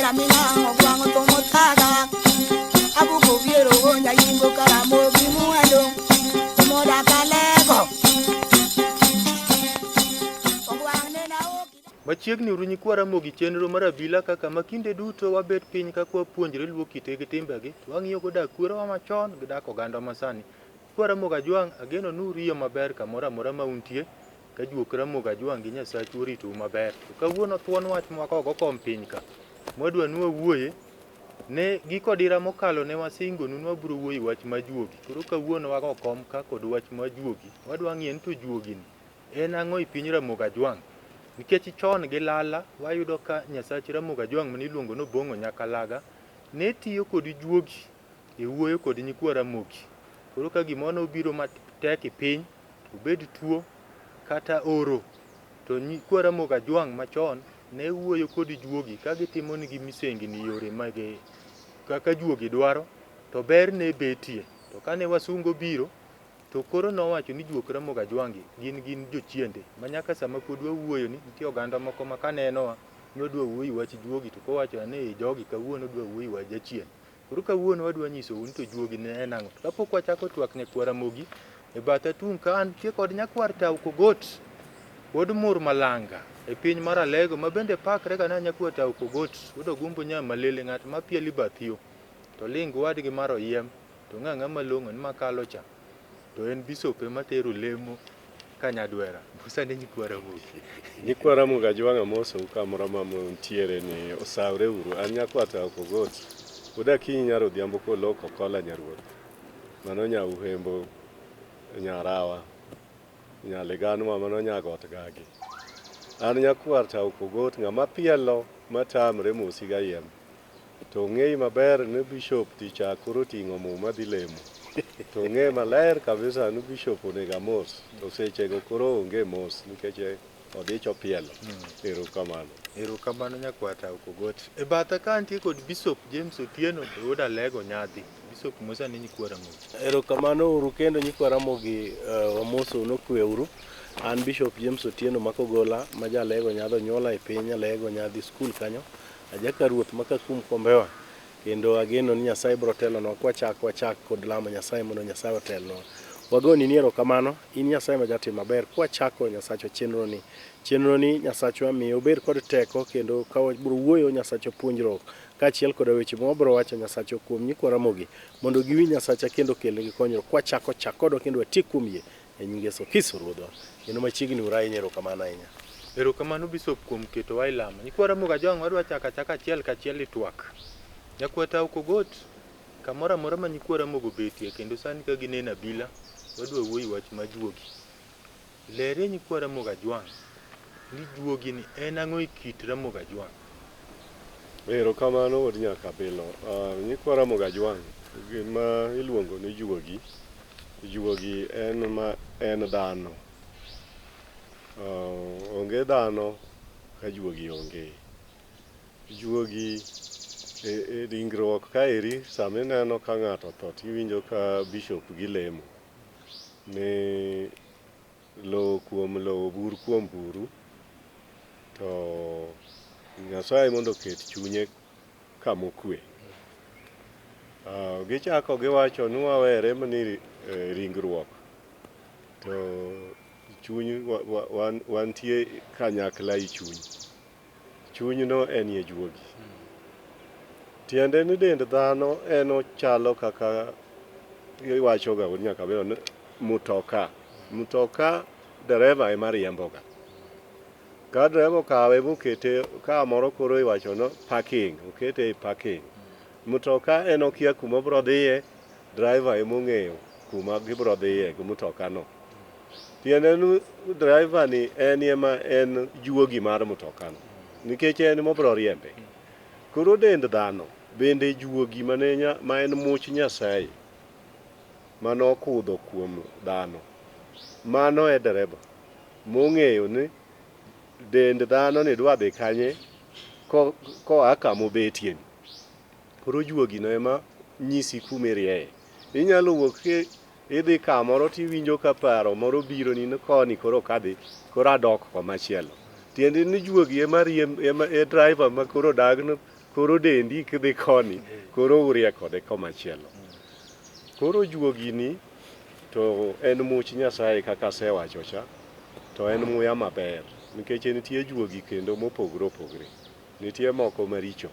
la mina ogwango tomo taga abu ko viero gonya yimbo karamo bimuado moda kalego machiegni urunyi kwara mogi chenro mar abila kaka makinde duto wabet piny ka kwa puonjre luo kite gi timbegi wang'iyo goda kwara machon gi dak oganda masani kwara moga jwang ageno nuriyo maber kamora mora mauntie ka juokra moga jwang gi nyasachu orito maber to kawuono thuon wach mwako go kom piny ka mwadwa nuwa wuoye ne giko dira mokalo ne wasingo nunwa bro wuoyi wach ma juogi koro kawuono wago kom ka kod wach ma juogi wadwa ng'ien to juogi ni en ang'o i piny Ramoga Jwang nikech chon gi lala wayudo ka nyasach Ramoga Jwang maniluongo no Bongo Nyakalaga ne tiyo kod juogi e wuoyo kod nyikwa Ramogi koro ka gimono obiro matek e piny obed tuo kata oro to nyikwa Ramoga Jwang machon ne wuoyo kod juogi ka gitimo nigi misengni yore mage kaka juogi dwaro to ber ne betie to kane wasungo biro to koro nowacho ni juok Ramoga Jwangi gin jochiende manyaka sama pod wawuoyo ni nitie oganda moko ma kanenowa nodwa wuoyi wach juogi to kowacho ni jogi kawuono dwa wuoyi wach jachien koro kawuono wadwa nyiso un to juogi ne en ang'o kapok wachako twak nyakwara Mogi e batha tung ka antie kod nyakwar Tau Kogot pod mur malanga e piny mar Alego ma bende pakre ga na nyakwar Tau Kogot udo gumbo nya malele ng'at ma pieli bathio to ling wadgi mar oyiem to ng'ang'a malong'o ni makalo cha to en bishop matero lemo Kanyadwera busane nyikwara Mogi nyikwara Moga Jwang amoso kamora mamontiere ni osawre uru an nyakwar Tau Kogot udaki nyaro dhiambo ko loko kola nyaruoth mano nya uhembo nyarawa nyaleganwa mano nya got gagi an nyakwar Tau Kogot ng'ama pielo matamre mosi ga yiem to ng'ei maber ne bishop ticha koro ting'o muma dhi lemo to ng'e maler kabisa ni bishop onega mos to sechego koro onge mos nikech odhicho pielo erokamano nyakwar Tau Kogot e batha ka antie kod bishop James Otieno to wuod Alego nyadhi bishop Musa ne nyikwara Mogi erokamano uru kendo nyikwara Mogi wamoso nokwe uru an bishop James Otieno makogola ma jalego nyadho nyola e piny Alego nyadhi skul kanyo ajaka ruoth makakum kombewa kendo ageno ni Nyasaye bro telonwa kwachak kod lamo Nyasaye mondo Nyasaye otelnwa wagoni ni erokamano in Nyasaye ma jatim maber kwachako Nyasacho chenro ni Nyasachwa miyo ber kod teko kendo ka bro wuoyo Nyasacho puonjruok kaachiel kod weche mobro wacho Nyasacho kuom nyikwara Mogi mondo giwi Nyasacha kendo kelnegi konyruok kwachako chakodo kendo watik kuom yie e nying Yesu Kristo ruodhwa kendo machiegni urai ni erokamano ahinya erokamano bishop kuom keto wa ilamo nyikwara Moga Jwang wadwa chaka achiel kachiel itwak nyakwar Tau Kogot kamora mora ma nyikwara Mogo betie kendo sani ka gineno abila wadwa wuoyi wach ma juogi lere nyikwara Moga Jwang ni juogi ni en ang'o i kit Ramoga Jwang erokamano od nyaka bilo nyikwara Moga Jwang gima iluongo ni juogi en dhano onge dhano ka juogi onge juogi e ringruok ka eri sama ineno ka ng'ato tho tiwinjo ka bishop gi lemo ne lowo kuom lowo bur kuom buru to Nyasaye mondo oket chunye kamokwe gichako giwacho ni wawere mani ringruok to chuny wantie kanyakla i chuny no en ye juogi tiende ni dend dhano en ochalo kaka iwacho ga nyaka be mutoka dereva ema riemboga ka dereva kawe mokete ka moro koro iwacho no parking okete e parking mutoka en okia kuma bro dhiye driver ema ong'eyo kuma gibro dhiye gi mutoka no tiende ni driver ni en juogi mar mutoka no nikech en mobro riembe koro dend dhano bende juogi ma en much Nyasaye mano kudho kuom dhano mano e dereba mong'eyo ni dend dhano ni dwa dhi kanye koa kama obetie koro juogi no ema nyisi kuma irieye inyalo wuok idhi kamoro tiwinjo ka paro moro biro ni koni koro kadhi koro adok komachielo tiende ni juogi ema driver ma koro dagno koro dendi kidhi koni koro urie kode komachielo. Koro juogi ni to en much Nyasaye kaka asewacho cha, to en muya maber nikech nitie juogi kendo mopogore opogore. Nitie moko maricho,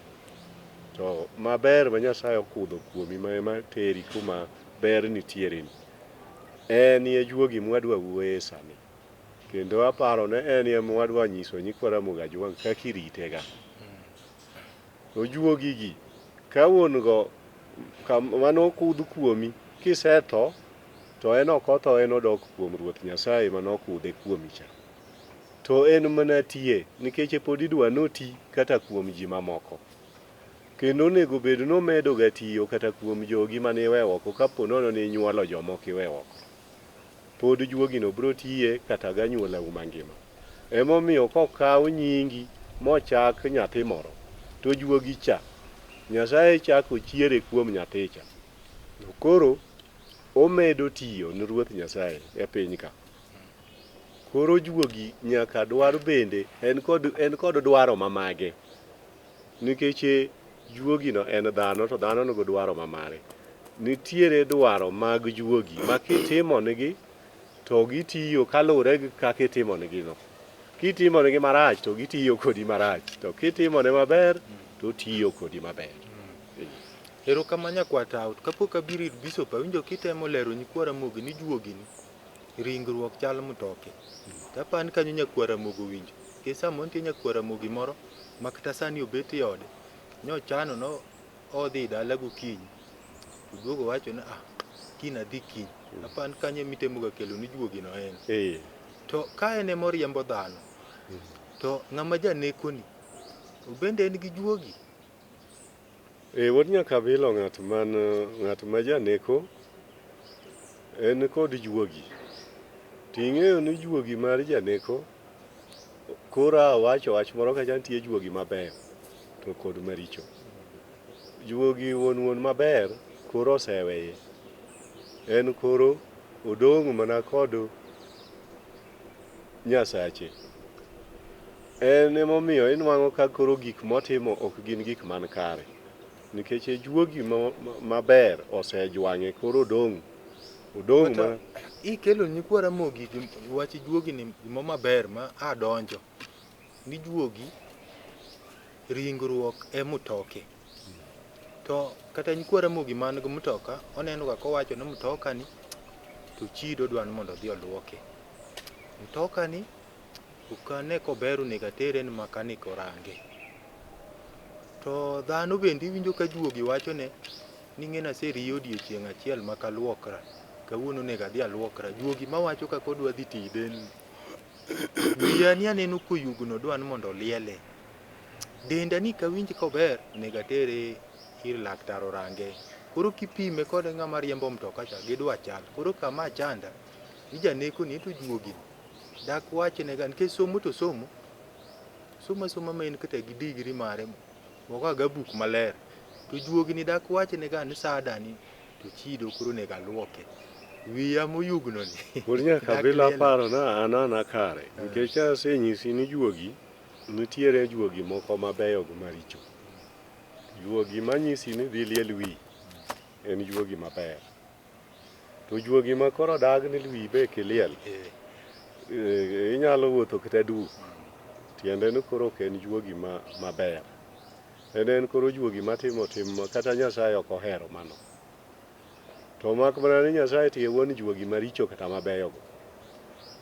to maber ma Nyasaye okudho kuomi ma ema teri kuma ber nitiere. En ye juogi mwadwa wuoye sani, kendo aparo ne en ye mwadwa nyiso nyikwa Ramogi Ajwang kaka iritega. To juogi gi ka wuon go mano kudh kuomi kisetho, to en ok otho, en odok kuom Ruoth Nyasaye manokudhe kuomi cha. To en mana tiye nikech pod idwa noti kata kuom ji mamoko. Kendo onego bed nomedo ga tiyo kata kuom jogi mane iwewo oko kapo nono ni inyuolo jomoko iwewo oko. Pod juogi no bro tiye kata ganyuola mangima. Emomiyo kokaw nyingi mochak nyathi moro, to juogi cha Nyasaye chako chiere kuom nyathi cha. Koro omedo tiyo ni Ruoth Nyasaye e piny ka. Koro juogi nyaka dwar bende en kod dwaro mamage. Nikech juogi no en dhano, to dhano no dwaro mamare. Nitiere dwaro mag juogi ma kitimo nigi to gitiyo kalure gi kaka itimo nigi no. Kitimo nigi marach to gitiyo kodi marach, to kitimo ne maber to tiyo kodi maber. Ero kama nyakwata out kapok abiro ir Bishop awinjo kitemo lero nyikwa Ramogi ni juogi ni ringruok chal mtoke. Tapan kanyo nyakwa Ramogi winjo. Kesa montie nyakwa Ramogi moro makata sani obet e ode. Nyochano no odhi dala gokinyi. Duogo wacho na kiny adhi kiny. Tapan kanyo mitemo ga kelo ni juogi no en. To ka ene moriembo dhano. To ng'ama janeko ni obende en gi juogi. Wuod nyaka bilo ng'at ma janeko en kod juogi. Ting'eyo ni juogi mar janeko kora wacho wach moro ka nitie juogi maber to kod maricho. Juogi wuon maber koro oseweye. En koro odong' mana kod Nyasache. En emomiyo inwang'o ka koro gik motimo ok gin gik man kare. Nikech juogi maber osejwang'e koro odong' ma ikelo nyikwa Ramogi wach juogi ni gimo maber ma adonjo ni juogi ringruok e mtoke. To kata nyikwa Ramogi man go mtoka oneno ga kowacho ni mtoka ni to chido dwan mondo dhi oluoke. Mtoka ni ukane koberu negatere ni makanik orange. To dhano bende winjo ka juogi wacho ne ni ng'ena seriyo odiochieng' achiel makaluokra. Kawuono nega dhi aluokra. Juogi mawacho ka kodwa dhi tiden. Wiya ni aneno koyugno dwan mondo oliele. Denda ni kawinj kober negatere ir laktar orange. Koro kipime kod ng'ama riembo mtoka cha gidwa chal. Koro kama chanda ni janeko ni to juogi dak wache nega nikech somo to somo. Soma ma en kata gi digri mare. Moka ga buk maler. To juogi ni dak wache nega ni sadani to chido koro nega luoke. Wiya moyugno ni. Wuod nyaka bilo aparo na anana kare. Nikech asenyisi ni juogi nitiere juogi moko mabeyo go maricho. Juogi manyisi ni dhi liel wi en juogi maber. To juogi ma koro dag ni wi be kiliel. Inyalo wuotho kata du. Tiende ni koro ok en juogi maber. En koro juogi matimo kata Nyasaye ok ohero mano. To mak mana ni Nyasaye tie wuon juogi maricho kata mabeyo go.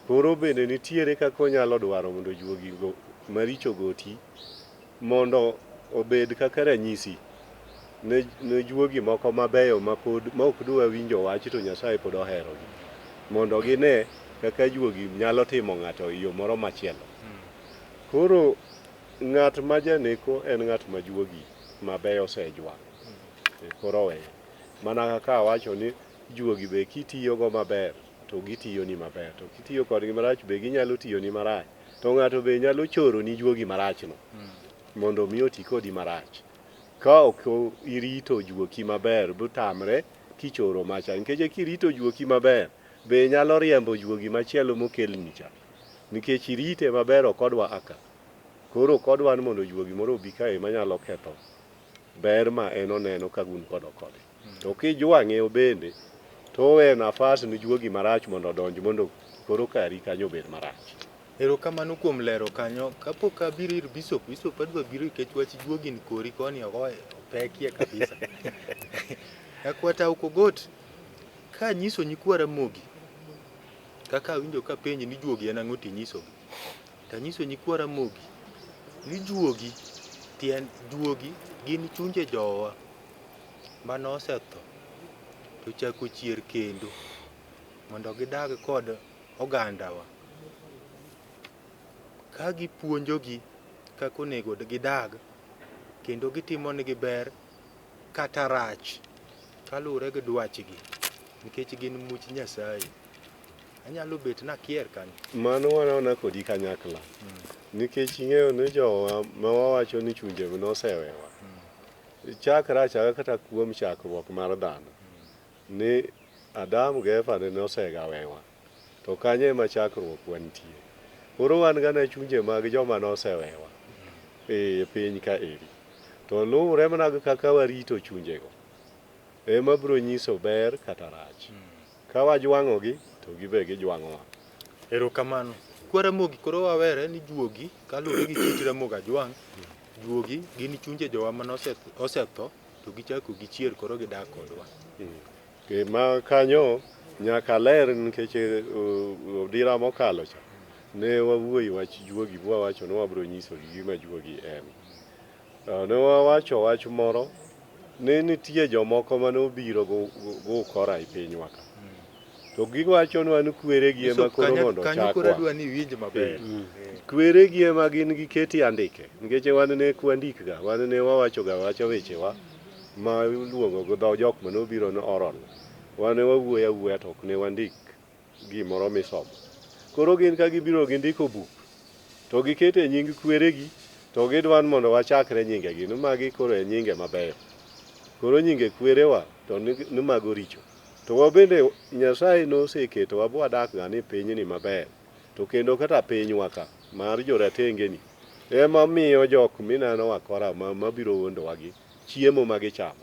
Koro bende nitiere kaka onyalo dwaro mondo juogi go maricho go ti mondo obed kaka ranyisi ne juogi moko mabeyo ma ok dwa winjo wach to Nyasaye pod oherogi. Mondo gine kaka juogi nyalo timo ng'ato yo moro machielo. Koro ng'at ma janeko en ng'at ma juogi mabeyo osejwang'. Koro weye. Mana kaka wacho ni juogi be kitiyo go maber to gitiyo ni maber. To kitiyo kodgi marach be ginyalo tiyo ni marach. To ng'ato be nyalo choro ni juogi marach no. Mondo mi oti kodi marach. Ka ok irito juogi maber butamre kichoro macha. Nikech kirito juogi maber be nyalo riembo juogi machielo mokelni cha. Nikech irite maber ok odwa aka. Koro kodwa ni mondo juogi moro obi kae manyalo ketho ber ma en oneno ka gun kod kode. To kijwang'e bende to we nafas ni juogi marach mondo odonj mondo koro kari kanyo bed marach. Erokamano kuom lero kanyo. Kapok abiro ir Bishop adwa biro nikech wach juogi ni kori koni opekie kabisa. Akwata ukogot ka nyiso nyikwara mogi kaka winjo ka penj ni juogi en ang'o tinyisogi. Ta nyiso nyikwara mogi ni juogi gin chunje jowa manosetho to chako chier kendo mondo gidag kod ogandawa ka gipuonjogi kaka onego gidag kendo gitimo negi ber kata rach kaluwore gi dwachgi nikech gin much Nyasaye. Anyalo bet nakier kanyo. Mano wanaona kodi kanyakla. Nikech ing'eyo ni jowa ma wawacho ni chunje nosewewa. Chakra kata kuom chakruok mar dhano. Ni Adam gi Eva ne osegawewa. To kanye ema chakruok wantie. Koro wan gana chunje mag joma nosewewa e piny ka eri. To luwre mana kaka warito chunjego ema biro nyiso ber kata rach. Ka wajwang'ogi to gibe gijwang'owa. Erokamano. Kwara mogi koro wawere ni juogi kaluwore gi kit Ramogi Ajwang', juogi gin chunje jowa manosetho to gichako gichier koro gidak kodwa. Ma kanyo nyaka ler nikech odira mokalo cha ne wawuoyi wach juogi wawacho ni wabiro nyiso gima juogi en. Ne wawacho wach moro ne nitie jomoko manobiro go kora e pinywa ka. To giwacho ni wan kweregi ema koro mondo chakwa. Kanyo koro adwa ni winj maber. Kweregi ema gin giketi andike nikech wan ne kwandikga, wan ne wawachoga wacho wechewa ma iluongo go dho jok manobiro ni oral. Wan ne wawuoyo awuoya to ok ne wandik gimoro misomo. Koro gin ka gibiro gindiko buk to gikete nying kweregi to gidwan mondo wachakre nyingegi ni magi koro e nyinge mabeyo. Koro nyinge kwerewa to ni mago richo. To wabende Nyasaye noseketo wadak ga ni piny ni maber. To kendo kata pinywa ka mar joratenge ni ema miyo jok minano wakora mabiro wondo wagi chiemo magichamo.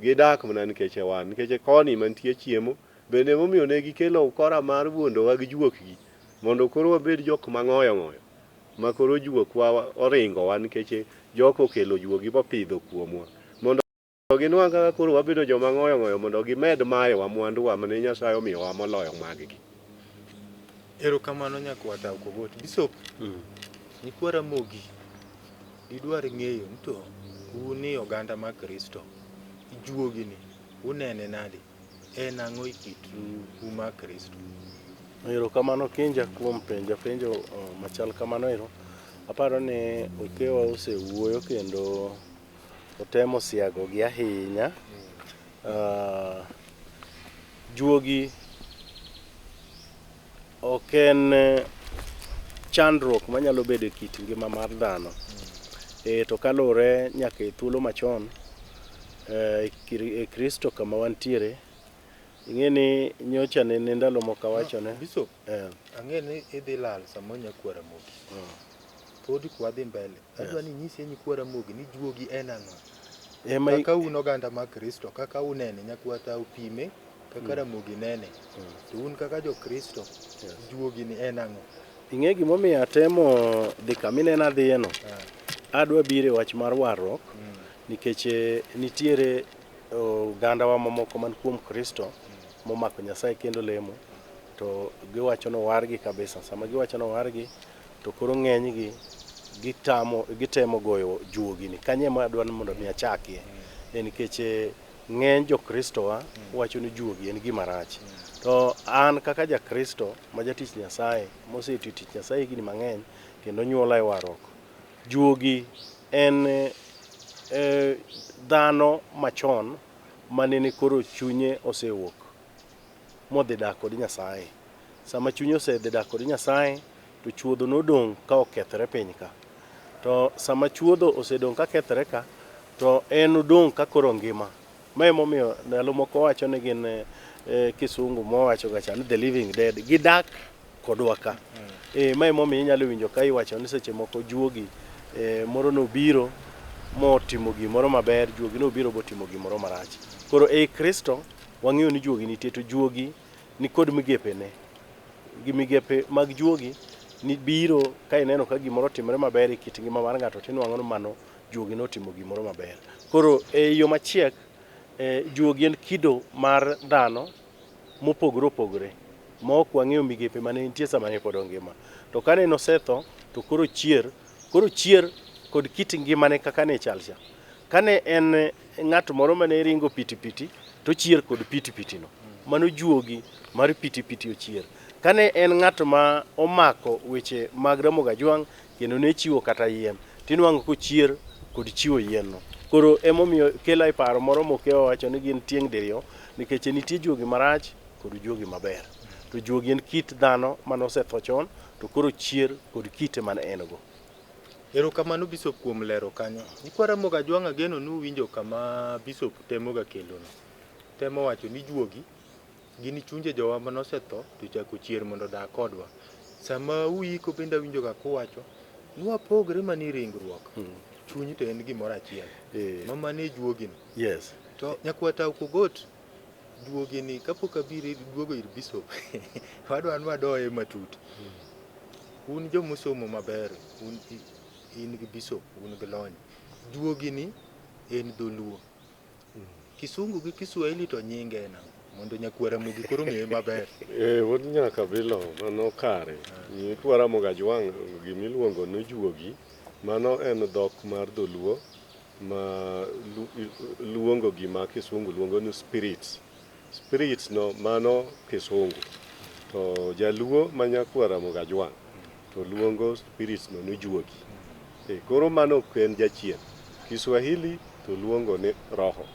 Gidak mana nikech wan nikech koni mantie chiemo bende momiyo ne gikelo ukora mar wondo wagi juokgi mondo koro wabed jok mang'oyo ma koro juokwa oringo wan nikech jok okelo juogi popidho kuomwa mondo ginwang' kaka koro wabedo joma ng'oyo mondo gimed mayowa mwanduwa mane Nyasaye omiyowa moloyo mag-gi. Erokamano nyakwata ukogot. Bishop, nyikwara mogi idwar ng'eyo ni to uni oganda ma Kristo juogi ni unene nade en ang'o ikitu ma Kristo. Erokamano Kinja kuom penjo machal kamano ero. Aparo ni okewa osewuoyo kendo otemo siago gi ahinya. Juogi ok en chandruok manyalo bedo e kit ngima mar dhano. To kalure nyaka e thuolo machon e Kristo kama wantiere. Ing'e ni nyocha ne ndalo moko awachone. Bishop, ang'e ni idhi lal samo nyakwara mogi. Pod kwadhi mbele. Adwa ni nyisi nyikwara mogi ni juogi en ang'o. Kaka un oganda ma Kristo, kaka unene nyakwata upime kaka Ramogi nene. To un kaka jo Kristo, juogi ni en ang'o. Ing'e gimomiyo atemo dhi kaminena dhiyeno. Adwa bire wach mar warruok nikech nitiere oganda wa mamoko man kuom Kristo momako Nyasaye kendo lemo to giwacho no wargi kabisa. Sama giwacho no wargi to koro ng'enygi gitemo goyo juogi ni. Kanye ma adwa mondo mi achakie nikech ng'eny jo Kristo wacho ni juogi en gima rach. To an kaka ja Kristo ma jatich Nyasaye mosetiyo tich Nyasaye higni mang'eny kendo nyuola e warruok. Juogi en dhano machon manene koro chunye osewuok modhi dak kod Nyasaye. Sama chunye osedhi dak kod Nyasaye to chuodho nodong' ka okethre piny ka. To sama chuodho osedong' ka kethre ka to en odong' ka koro ngima. Ma emomiyo ndalo moko wacho ni gin kisungu mowacho gacha ni the living dead gidak kodwa ka. Ma emomiyo inyalo winjo ka iwacho ni seche moko juogi moro nobiro motimo gimoro maber, juogi no biro botimo gimoro marach. Koro ei Kristo wang'eyo ni juogi nitie, to juogi ni kod migepene. Migepe mag juogi ni biro ka ineno ka gimoro timore maber e kit ngima mar ng'ato, tinwang'o ni mano juogi notimo gimoro maber. Koro e yo machiek, juogi en kido mar dhano mopogore opogore, ma ok wang'eyo migepe mane nitie sama ne pod ngima. To kane nosetho, to koro chier kod kit ngimane kaka ne chalcha. Kane en ng'at moro mane ringo pitipiti, to chier kod pitipiti no. Mano juogi mar pitipiti ochier. Kane en ng'at ma omako weche mag Ramogi Ajwang' kendo ne chiwo kata yien, tinwang'o kochier kod chiwo yien no. Koro emomiyo kela e paro moro mokewa wacho ni gin tieng' diriyo, nikech nitie juogi marach kod juogi maber. To juogi en kit dhano manosetho chon, to koro chier kod kite man en go. Erokamano Bishop kuom lero kanyo. Nyikwa Ramogi Ajwang' ageno nuwinjo kama Bishop temoga kelono. Temo wacho ni juogi gini chunje jowa manosetho to chako chier mondo odag kodwa. Sama uiko bende awinjoga kuwacho nwapogre mani ringruok. Chunyi to en gimoro achiel. Mamane juogi no. Yes. To nyakwa Tau Kogot, juogi ni kapok abiro duogo ir Bishop. Wadwa nwadoye matut. Un jomosomo maber, in gi Bishop, un gi lony. Juogi ni en dholuo. Kisungu gi Kiswahili to nyinge en mondo nyakwa Ramogi koro ng'eye maber. Wuod nyaka bilo mano kare. Nyikwa Ramogi Ajwang' gimiluongo ni juogi, mano en dhok mar dholuo ma luongo gima Kisungu luongo ni spirits. Spirits no mano Kisungu. To jaluo ma nyakwa Ramogi Ajwang' to luongo spirits no ni juogi. Koro mano ok en jachien. Kiswahili to luongo ni roho.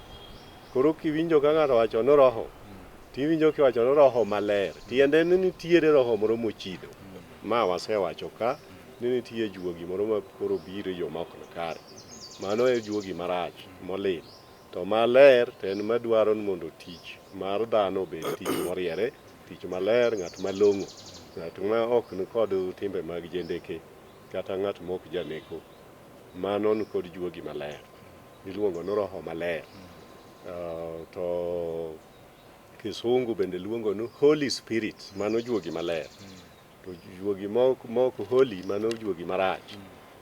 Koro kiwinjo ka ng'ato wacho ni roho, tiwinjo kiwacho ni roho maler. Tiende ni nitiere roho moro mochido. Ma wasewacho ka ni nitie juogi moro ma koro biro yo ma ok kare. Mano e juogi marach, molil. To maler to en madwaro ni mondo tich mar dhano obed tich moriere, tich maler, ng'at malong'o, ng'at ma ok ni kod timbe mag jendeke, kata ng'at ma ok janeko. Mano ni kod juogi maler. Iluongo ni roho maler. To Kisungu bende luongo ni Holy Spirit, mano juogi maler. To juogi mok holy, mano juogi marach.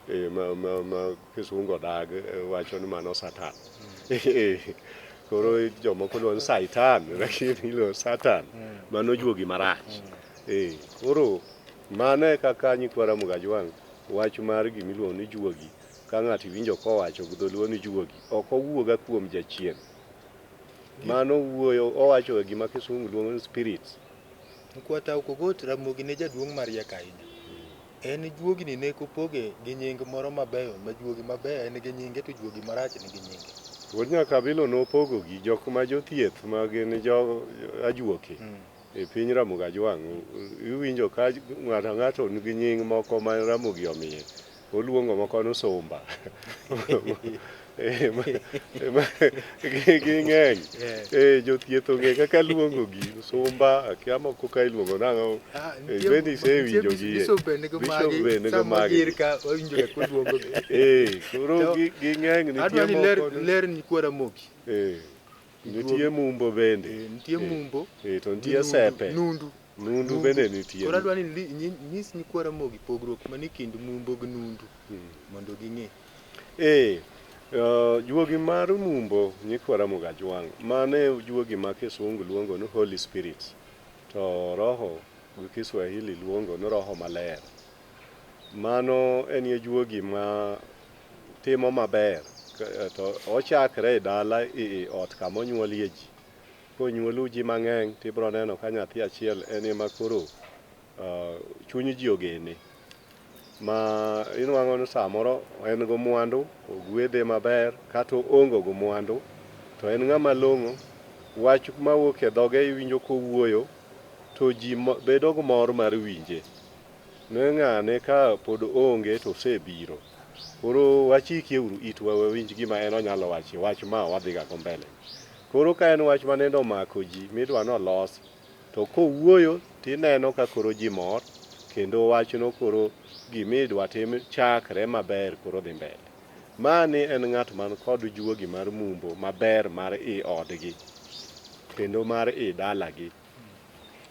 Ma Kisungu odag wacho ni mano Satan. Koro jomoko luongo ni Satan, lakini iluongo Satan. Mano juogi marach. Koro mano e kaka Nyikwa Ramogi Ajwang' wach mar gimiluongo ni juogi, ka ng'ato winjo kowacho gi dholuo ni juogi, ok owuoga kuom jachien. Mano wuoyo owacho gima Kisungu luongo ni spirits. Nyikwa Tau Kogot, Ramogi ne jaduong' mariek ahinya. En juogi ni ne kopoge gi nying moro mabeyo, ma juogi mabeyo en gi nyinge to juogi marach ni gi nyinge. Wuod nyaka bilo nopogo gi jok ma jothieth ma gin jo ajuoke. E piny Ramogi Ajwang' iwinjo ka ng'ato nigi nying moko ma Ramogi omiye, oluongo moko ni sumba. Ging'eny. Jothieth ong'e kaka luongo gi sumba, akia moko ka iluongo nang'o. Bende isewinjo gi. Bishop bende go magi. Koro ging'eny nitie adwa ni ler Nyikwa Ramogi. Nitie mumbo bende. Nitie mumbo. To nitie sepe. Nundu bende nitie. Koro adwa ni nyis Nyikwa Ramogi pogruok mani kind mumbo gi nundu mondo ging'e. Juogi mar mumbo Nyikwa Ramogi Ajwang', mane juogi ma Kisungu luongo ni Holy Spirit. To roho gi Kiswahili luongo ni roho maler. Mano en juogi ma timo maber. To ochakre e dala e ot kama onyuolie ji. Konyuolu ji mang'eny tibro neno ka nyathi achiel en ema koro chuny ji ogene. Ma inwang'o ni samoro en go mwandu, ogwedhe maber, kata ongo go mwandu, to en ng'ama long'o. Wach mawuok e dhoge iwinjo kowuoyo, to ji bedo gi mor mar winje. Ne ng'ane ka pod onge to osebiro. Koro wachikie uru itwa wawinj gima en onyalo wachi, wach ma wadhiga go mbele. Koro ka en wach manendo mako ji midwa nolos, to kowuoyo tineno ka koro ji mor, kendo wachno koro gimidwa tim chakre maber koro dhi mbele. Mani en ng'at man kod juogi mar mumbo maber mar I odgi kendo mar I dalagi.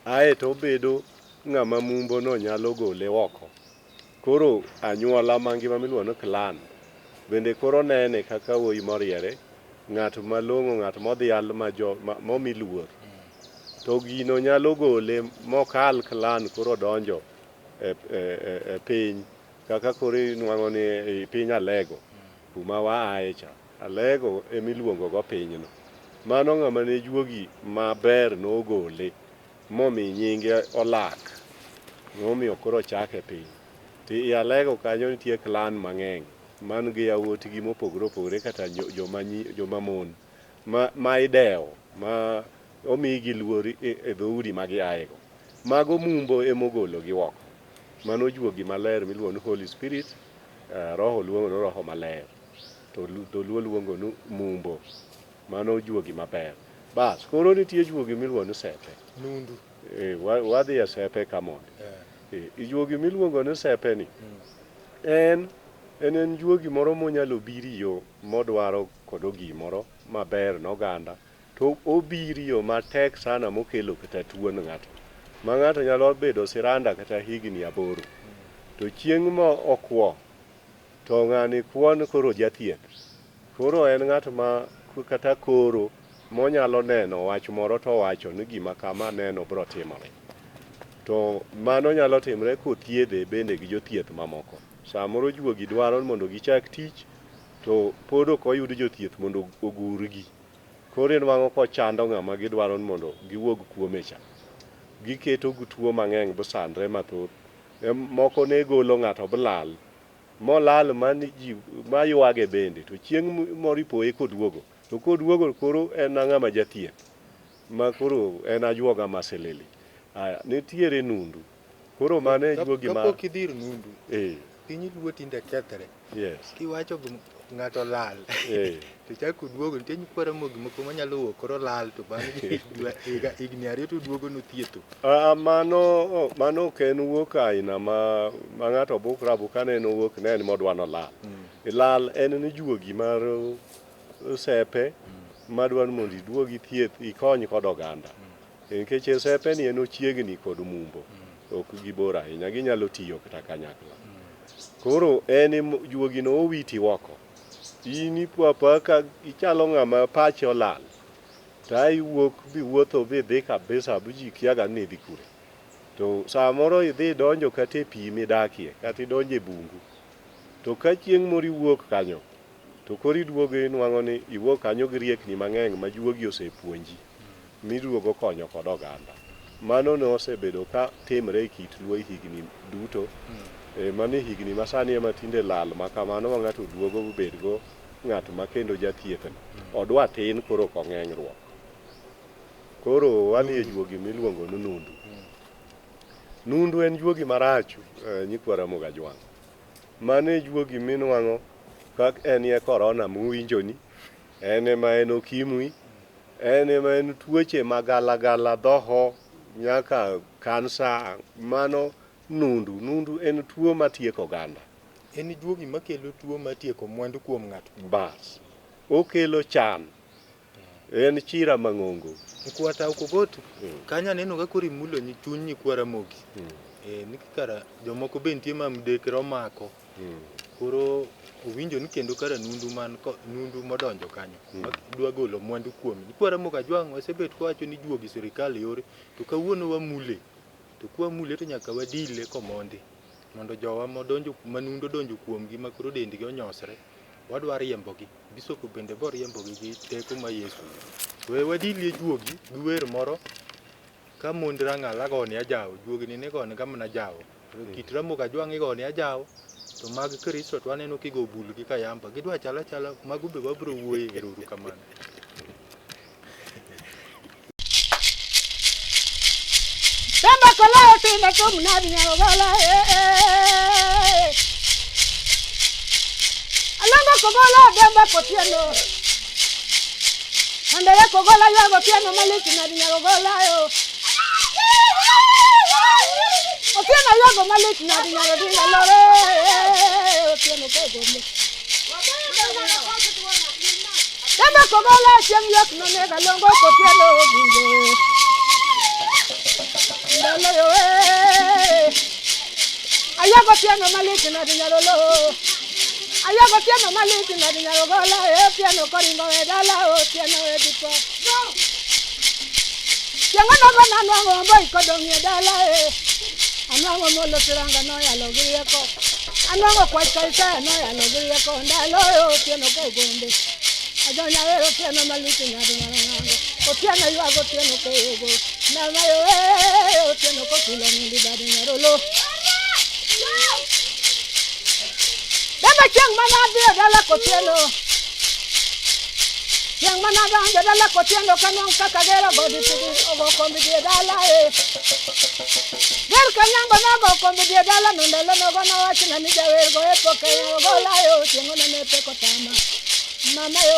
Ae to bedo ng'ama mumbo no nyalo gole oko. Koro anyuola mangima miluongo ni clan bende koro nene kaka wuoyi moriere, ng'at malong'o, ng'at modhial momi luor. To gino nyalo gole mokal clan koro donjo e piny kaka koro inuang'o ni e piny Alego kuma waaye cha. Alego emiluongo go pinyno. Mano ng'ama ne juogi maber nogole momi nyinge olak, nomiyo koro chake piny. Ti Alego kanyo nitie clan mang'eny man gi yawuotgi mopogore opogore kata joma mon ma idewo ma omigi luori e dhoudi ma giayego. Mago mumbo emogolo gi oko. Mano juogi maler miluongo ni Holy Spirit, roho luongo ni roho maler. To luo luongo ni mumbo. Mano juogi maber. Bas, koro nitie juogi miluongo ni sepe. Nundu. Wadhi e sepe kamondi. Juogi miluongo ni sepe ni. En juogi moro monyalo biri yo modwaro kodo gimoro maber noganda. To obiri yo matek sana mokelo kata tuon ng'ato. Ma ng'ato nyalo bedo siranda kata higni 8. To chieng' mo okwo, to ng'ani kuon koro jathieth. Koro en ng'at ma kata koro monyalo neno wach moro to wacho ni gima kama neno bro timore. To mano nyalo timre kothiedhe bende gi jothieth mamoko. Samoro juogi dwaro mondo gichak tich, to pod ok oyud jothieth mondo ogurgi. Koro inuang'o kochando ng'ama gidwaro mondo giwuog kuome cha. Giketo tuo mang'eny busandre mathoth. Moko ne golo ng'ato blal. Molal mayuage bende. To chieng' moripoe koduogo. To koduogo koro en ng'ama jathieth. Ma koro en ajuoga maselele. Nitiere nundu. Koro mane juogi ma... Kapok idhir nundu. Piny luo tinde kethre. Yes. Kiwacho ng'ato lal. To chako duogo nitie nyikwara mogi moko manyalo wuok koro lal to bang' higni 2 to duogo nothietho. Mano ok en wuok aina ma ng'ato bukra abuka ne en wuok ne en modwano lal. Lal en ni juogi mar sepe madwaro mondo iduogi thieth ikony kod oganda. Nikech sepe ni en ochiegni kod mumbo. Ok gibor ahinya, ginyalo tiyo kata kanyakla. Koro en juogi no owiti oko. In ipuapa ka ichalo ng'ama pache olal. Ta iwuok biwuotho bidhi kabisa buji kiaga ni dhi kure. To samoro idhi donjo kata e pi midakie, kata idonjo e bungu. To ka chieng' moro iwuok kanyo, to koro iduogo inuang'o ni iwuok kanyo gi riekni mang'eny ma juogi osepuonji. Miduogo konyo kod oganda. Mano ne osebedo ka timre e kit luo higni duto. Mano higni masani ema tinde lal makamano ma ng'ato duogo bedgo ng'at ma kendo jathieth. Odwa tin koro kong'engruok. Koro wadhi e juogi miluongo ni nundu. Nundu en juogi marach, nyikwara moga jwang'. Mano e juogi minuang'o kak en ye korona muwinjoni. En ema en okimwi. En ema en tuoche magalagala dhoho nyaka kansa. Mano nundu en tuo matieko oganda. En juogi makelo tuo matieko mwandu kuom ng'ato. Bas. Okelo chan. En chira mang'ongo. Kwata ukogoto. Kanya neno ga kori mulo ni chuny nyikwara mogi. Nikara jomoko be nitie ma mdekre omako. Koro owinjo ni kendo kara nundu modonjo kanyo. Dwa golo mwandu kuom. Nyikwara moga jwang' wasebet kowacho ni juogi sirikal yore. To kawuono wamule. To kwa mule to nyaka wadile komondi. Mondo jowa modonjo manundu donjo kuomgi ma koro dendgi onyosre. Wadwa riembogi. Bisoko bende bo riembogi gi teko ma Yesu. We wadilie juogi giwer moro ka mond rang'ala goni ajawo. Juogi ni goni gamna jawo. Kit Ramogi Ajwang' igoni ajawo. To mag Kristo to aneno kigo bulgi kayamba. Gidwa chala mago be wabro wuoye e roru kamano. Samba kola tena komna binyagola Alanga kogola demba kotiano Ande ya kogola yago piano maliki na binyagola yo Otiana yago maliki na binyagola lore Otiano kogola Dama kogola chieng yok no nega longo kotieno bingo. Dala yo ayago tieno maliki na dinyalo. Ayago tieno maliki na dinyalo gola tieno koringo dala o tieno edipo. Tiengo no na no boy kodongi dala anango molo tiranga no ya logirieko. Anango kwa kaisa no ya logirieko ndalo yo tieno kogombe. Adonya wero tieno maliki na dinyalo. Otieno yuago tieno kogo. Na mayo otieno kokilo ndi badinyalo. Dama chieng mana dio dala kotieno. Chieng mana dala kotieno kanong kakagero godi tigi ogo kombi di dala Ger kanyang banago kombi di dala nondalo no gono wachina ni jawer go epoke go layo chieng ona nepe kotama. Mama yo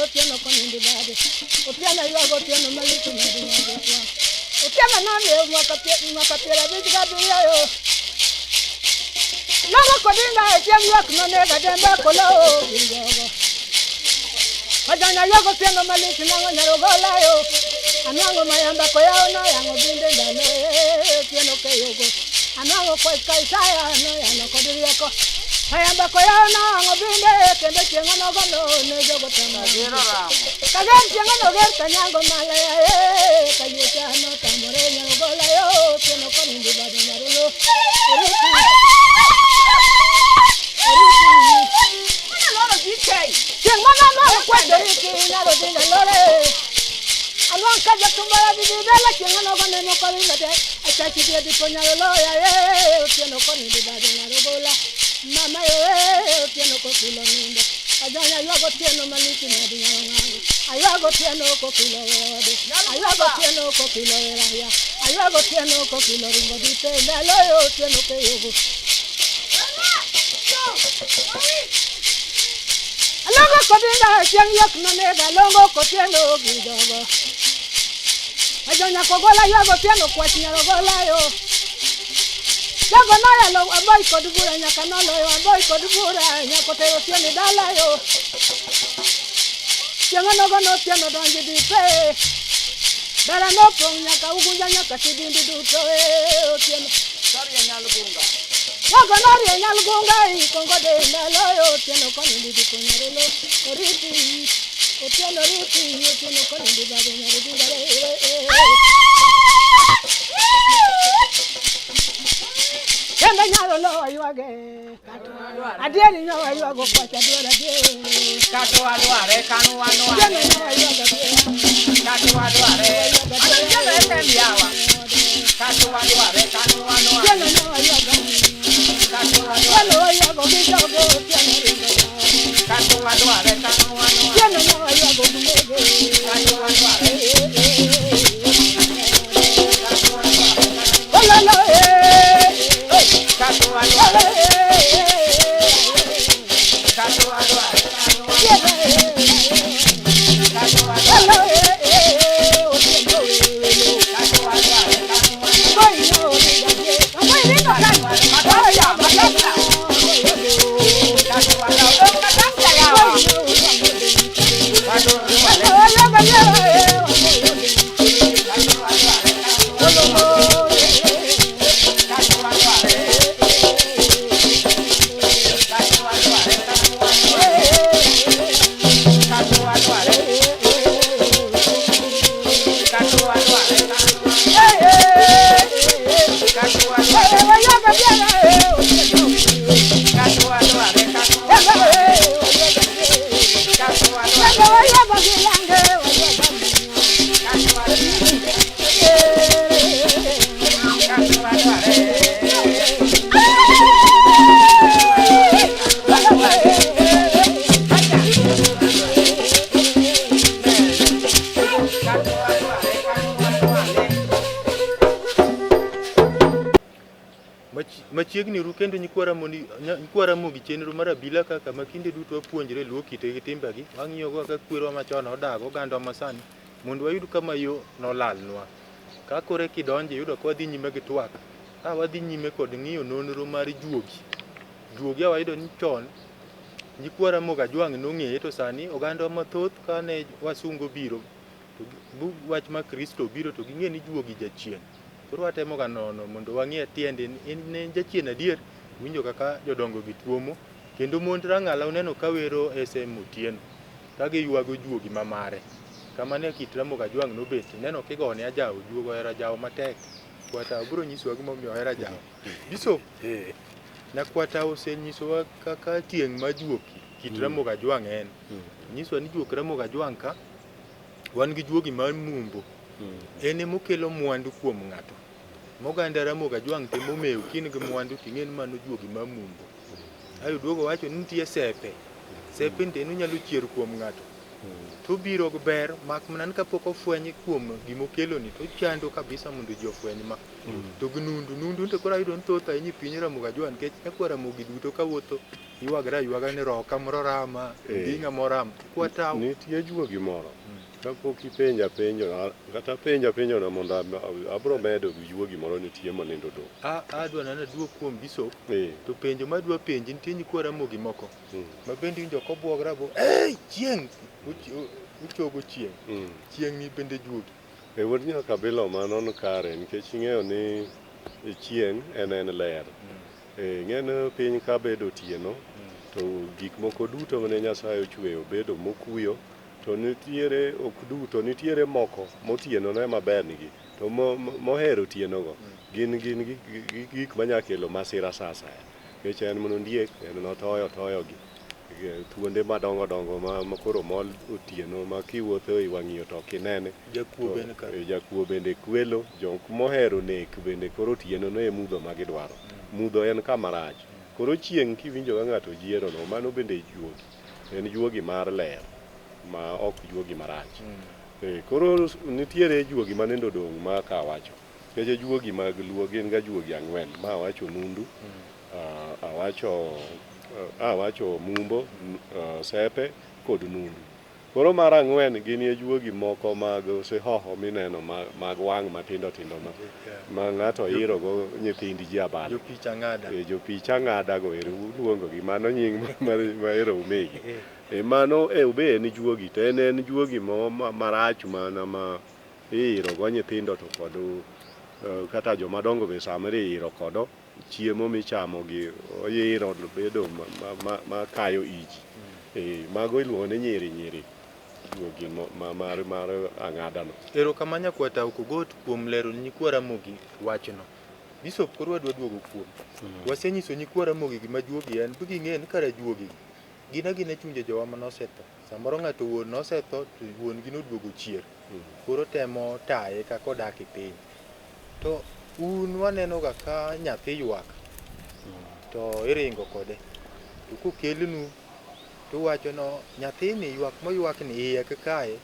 otieno konindi bade. Otieno yuago otieno maliki na dinyago. Otieno nane mwakapira bijiga biya yo. Nago kodinga chieng yok no nega dembe kolo bingogo. Padana yogo tieno maliki nango nyarogola yo. Anango mayamba ko yao no yango binde ndalo tieno ke yogo. Anango ko kaisaya no yango kodirieko. Mayamba ko yao no yango binde kende chiengo no gono ne jogo tama. Kager chiengo no ger kanyango malaya kayucha no tamore nyarogola yo tieno ko nindi bade nyarulo. Chieng mana no kwende iki nyaro dinga lore. Alwan kaja tumbara di dala chieng no gane no kali ngade. Achachi dia di ponyalo loya tieno ko ni di bade nyaro gola. Mama tieno ko kilo ninde. Ajanya yuago tieno maliki na di nyaro. Ayuago tieno ko kilo wode. Ayuago tieno ko kilo ya. Ayuago tieno ko kilo ringo di tenda loyo tieno ke yogo. Longo kodinga chieng yok no nega longo kotieno gidogo. Ajonya kogola yago tieno kwatinya gola yo. Yago no ya lo aboy kodubura nyaka no lo yo aboy kodubura nyako te tieno dala yo. Chieng no gono tieno donji di pe. Dala no pong nyaka ugunja nyaka tidindi duto tieno. Sari nyalubunga. Yago nori nyalgunga kongo de ndalo yo tieno konindi di ponyarelo oriti otieno riti tieno konindi bade nyaridi ngare Kenda nyalo lo ayuage adieri nyo ayuago kwa chadora die kato adware kanu anwa kenu nyo ayuago kato adware kenu etembiawa kato adware kanu anwa kenu nyo ayuago Hello, I go get out of Machiegni ru kendo nyikwara mogi chenro mar abila kaka makinde duto wapuonjre luwo kite gi timbegi wang'iyo go kaka kwerwa machon odago oganda masani mondo wayud kama yo nolalnwa. Ka kore kidonje yudo ka wadhi nyime gi twak ka wadhi nyime kod ng'iyo nonro mar juogi. Juogi wayudo ni chon nyikwara moga jwang' nong'eye to sani oganda mathoth kane wasungo biro to wach ma Kristo biro to ging'e ni juogi jachien. Koro watemo ga nono mondo wang'e tiende en jachien adier, winjo kaka jodongo gi tuomo kendo mond rang'ala uneno ka wero SM Otieno ka giywago juogi mamare. Kamane kit Ramogi Ajwang' nobet, neno kigone ajawo juogo era jawo matek. Kwata biro nyisowa gimomiyo ohera jawo. Bishop Nakwata osenyisowa kaka tieng' ma juogi kit Ramogi Ajwang' en. Nyisowa ni juok Ramogi Ajwang' ka wan gi juogi mar mumbo. En emokelo mwandu kuom ng'ato. Moganda Ramogi Ajwang' temo mewo kin gi mwandu ting'en mano juogi ma mumbo. Ayo duogo wacho ni nitie sepe. Sepe ndeno nyalo chier kuom ng'ato. To biro ber mak mana kapok ofweny kuom gimokelo ni to chando kabisa mondo ji ofweny ma. To gnundu to koro ayudo thoth ahinya piny Ramogi Ajwang' nikech ekwa Ramogi duto kawuotho yuagra yuaga ni roka moro rama, dinga moram kwata. Nitie juogi moro. Kapok ipenja penjo kata penjo na mondo abro medo juogi moro nitie manindo do. Adwa nana duok kuom Bishop. To penjo madwa penji nitie nyikwa Ramogi moko. Ma bende winjo kobwogra bo. Chieng' uchogo chieng'. Chieng' ni bende juogi. Wuod nyaka bilo manon kare nikech ing'eyo ni chieng' en ler. Ng'eno piny ka bedo otieno to gik moko duto mane Nyasaye ochweyo bedo mokuyo. To nitiere ok duto, nitiere moko motieno ne maber nigi to mohero tieno go gin gik manya kelo masira sasa. Nikech en monondiek en notoyo gi thuonde madongo ma koro mol otieno ma kiwuotho i wang'iyo to kinene jakuo bende kwelo jok mohero nek bende koro otieno no e mudho ma gidwaro. Mudho en kama rach. Koro chieng' kiwinjo ka ng'ato jiero no mano bende juogi. En juogi mar ler ma ok juogi marach. Koro nitiere juogi manendo dong' ma ka wacho. Keche juogi mag luo gin ga juogi ang'wen ma wacho nundu, awacho mumbo, sepe kod nundu. Koro mar ang'wen gin juogi moko mag sehoho mineno mag wang' matindo ma ng'ato iro go nyithindi ji abala. Jopicha ng'ada go ero luongo gi mano nying ma ero umegi. Mano ube en juogi to en juogi marach mana ma iro go nyithindo to kod kata joma dongo be samere iro kodo chiemo michamo gi iro bedo ma kayo iji. Mago iluongo ni nyiri juogi mar ang'ada no. Ero kama Nyakwata ukogot kuom lero nyikwa Ramogi wachno. Bishop koro wadwa duogo kuom. Wasenyiso nyikwa Ramogi gima juogi en, bugi ng'e ni kare juogi gina chunje jowa manosetho. Samoro ng'ato wuon nosetho to wuon gi noduogo chier. Koro temo taye kako dak e piny. To un waneno ga ka nyathi ywak to iringo kode. To kokelnu to wacho no nyathini ywak moywak ni iye kakae.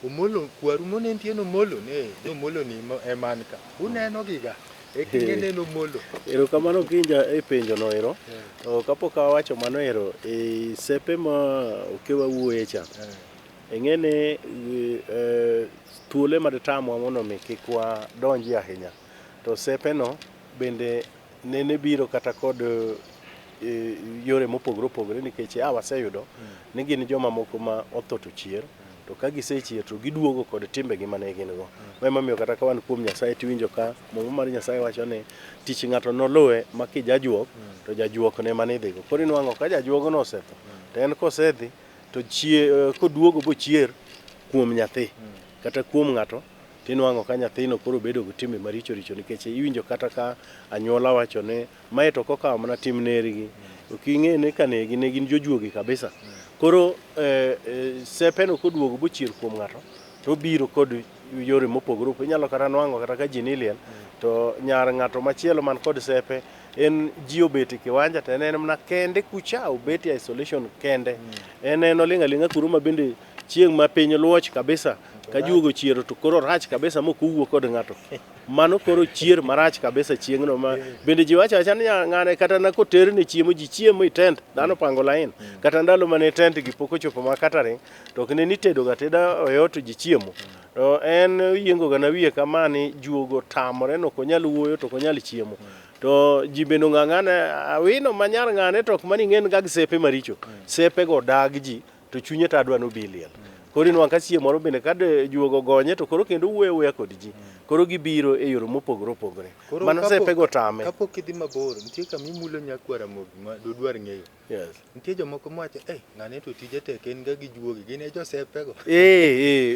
Omolo kwaru monentie no molo ni eman ka. Uneno giga. Eking'ene molo. Ero kamano kinja e penjo no ero. To kapok awacho mano ero sepe ma okewa wuoye cha. Eng'ene thuole madtamwa mondo mi kikwa donji ahinya. To sepe no bende nene biro kata kod yore mopogore nikech waseyudo ni gin joma moko ma otho to chier. To ka gisechier to giduogo kod timbegi mane gin go. Mamiyo kata ka wan kuom Nyasaye tiwinjo ka momo mar Nyasaye wacho ni tich ng'ato nolowe ma kijajuok to jajuok ne manidhigo. Koro inwang'o ka jajuogo no osetho to en kosedhi to koduogo bochier kuom nyathi kata kuom ng'ato tinwang'o ka nyathino koro bedo gi timbe maricho nikech iwinjo kata ka anyuola wacho ne mae to kokawo mana tim nerigi. Oking'e ne kanegi ne gin jojuogi kabisa. Koro sepe no koduogo bochier kuom ng'ato to biro kod yore mopogore. Inyalo kata nwang'o kata ka jiniliel to nyar ng'ato machielo man kod sepe en ji obet e kiwanja to en mana kende kucha obet e isolation kende. En oling' aling'a kuro ma bende chieng' ma piny luoch kabisa ka juogo chiero to koro rach kabisa mokowuok kod ng'ato. Mano koro chier marach kabisa chieng'no ma bende ji wacho acha ni ng'ane kata na koterni chiemo ji chiemo i tent dhano pango lain kata ndalo mane tent gi pok ochopo ma catering to ok ne nitedo ga teda oyot ji chiemo. To en yiengo ga na wiye kama ni juogo tamore no konyal wuoyo to konyal chiemo. to ji bendo ng'ane awino manyar ng'ane tok mani ng'en ga sepe maricho sepe go dag ji to chunye ta dwa no biliel koro inwang' ka chieng' moro bende kade juogo gonye to koro kendo wuoyo kod ji koro gibiro e yore mopogore opogore mano sepe go tame kapok idhi mabor nitie kama imulo nyakwara mogi ma dodwar ng'eyo nitie jomoko mawacho ng'ane to tije tek en ga gi juogi gin e josepe go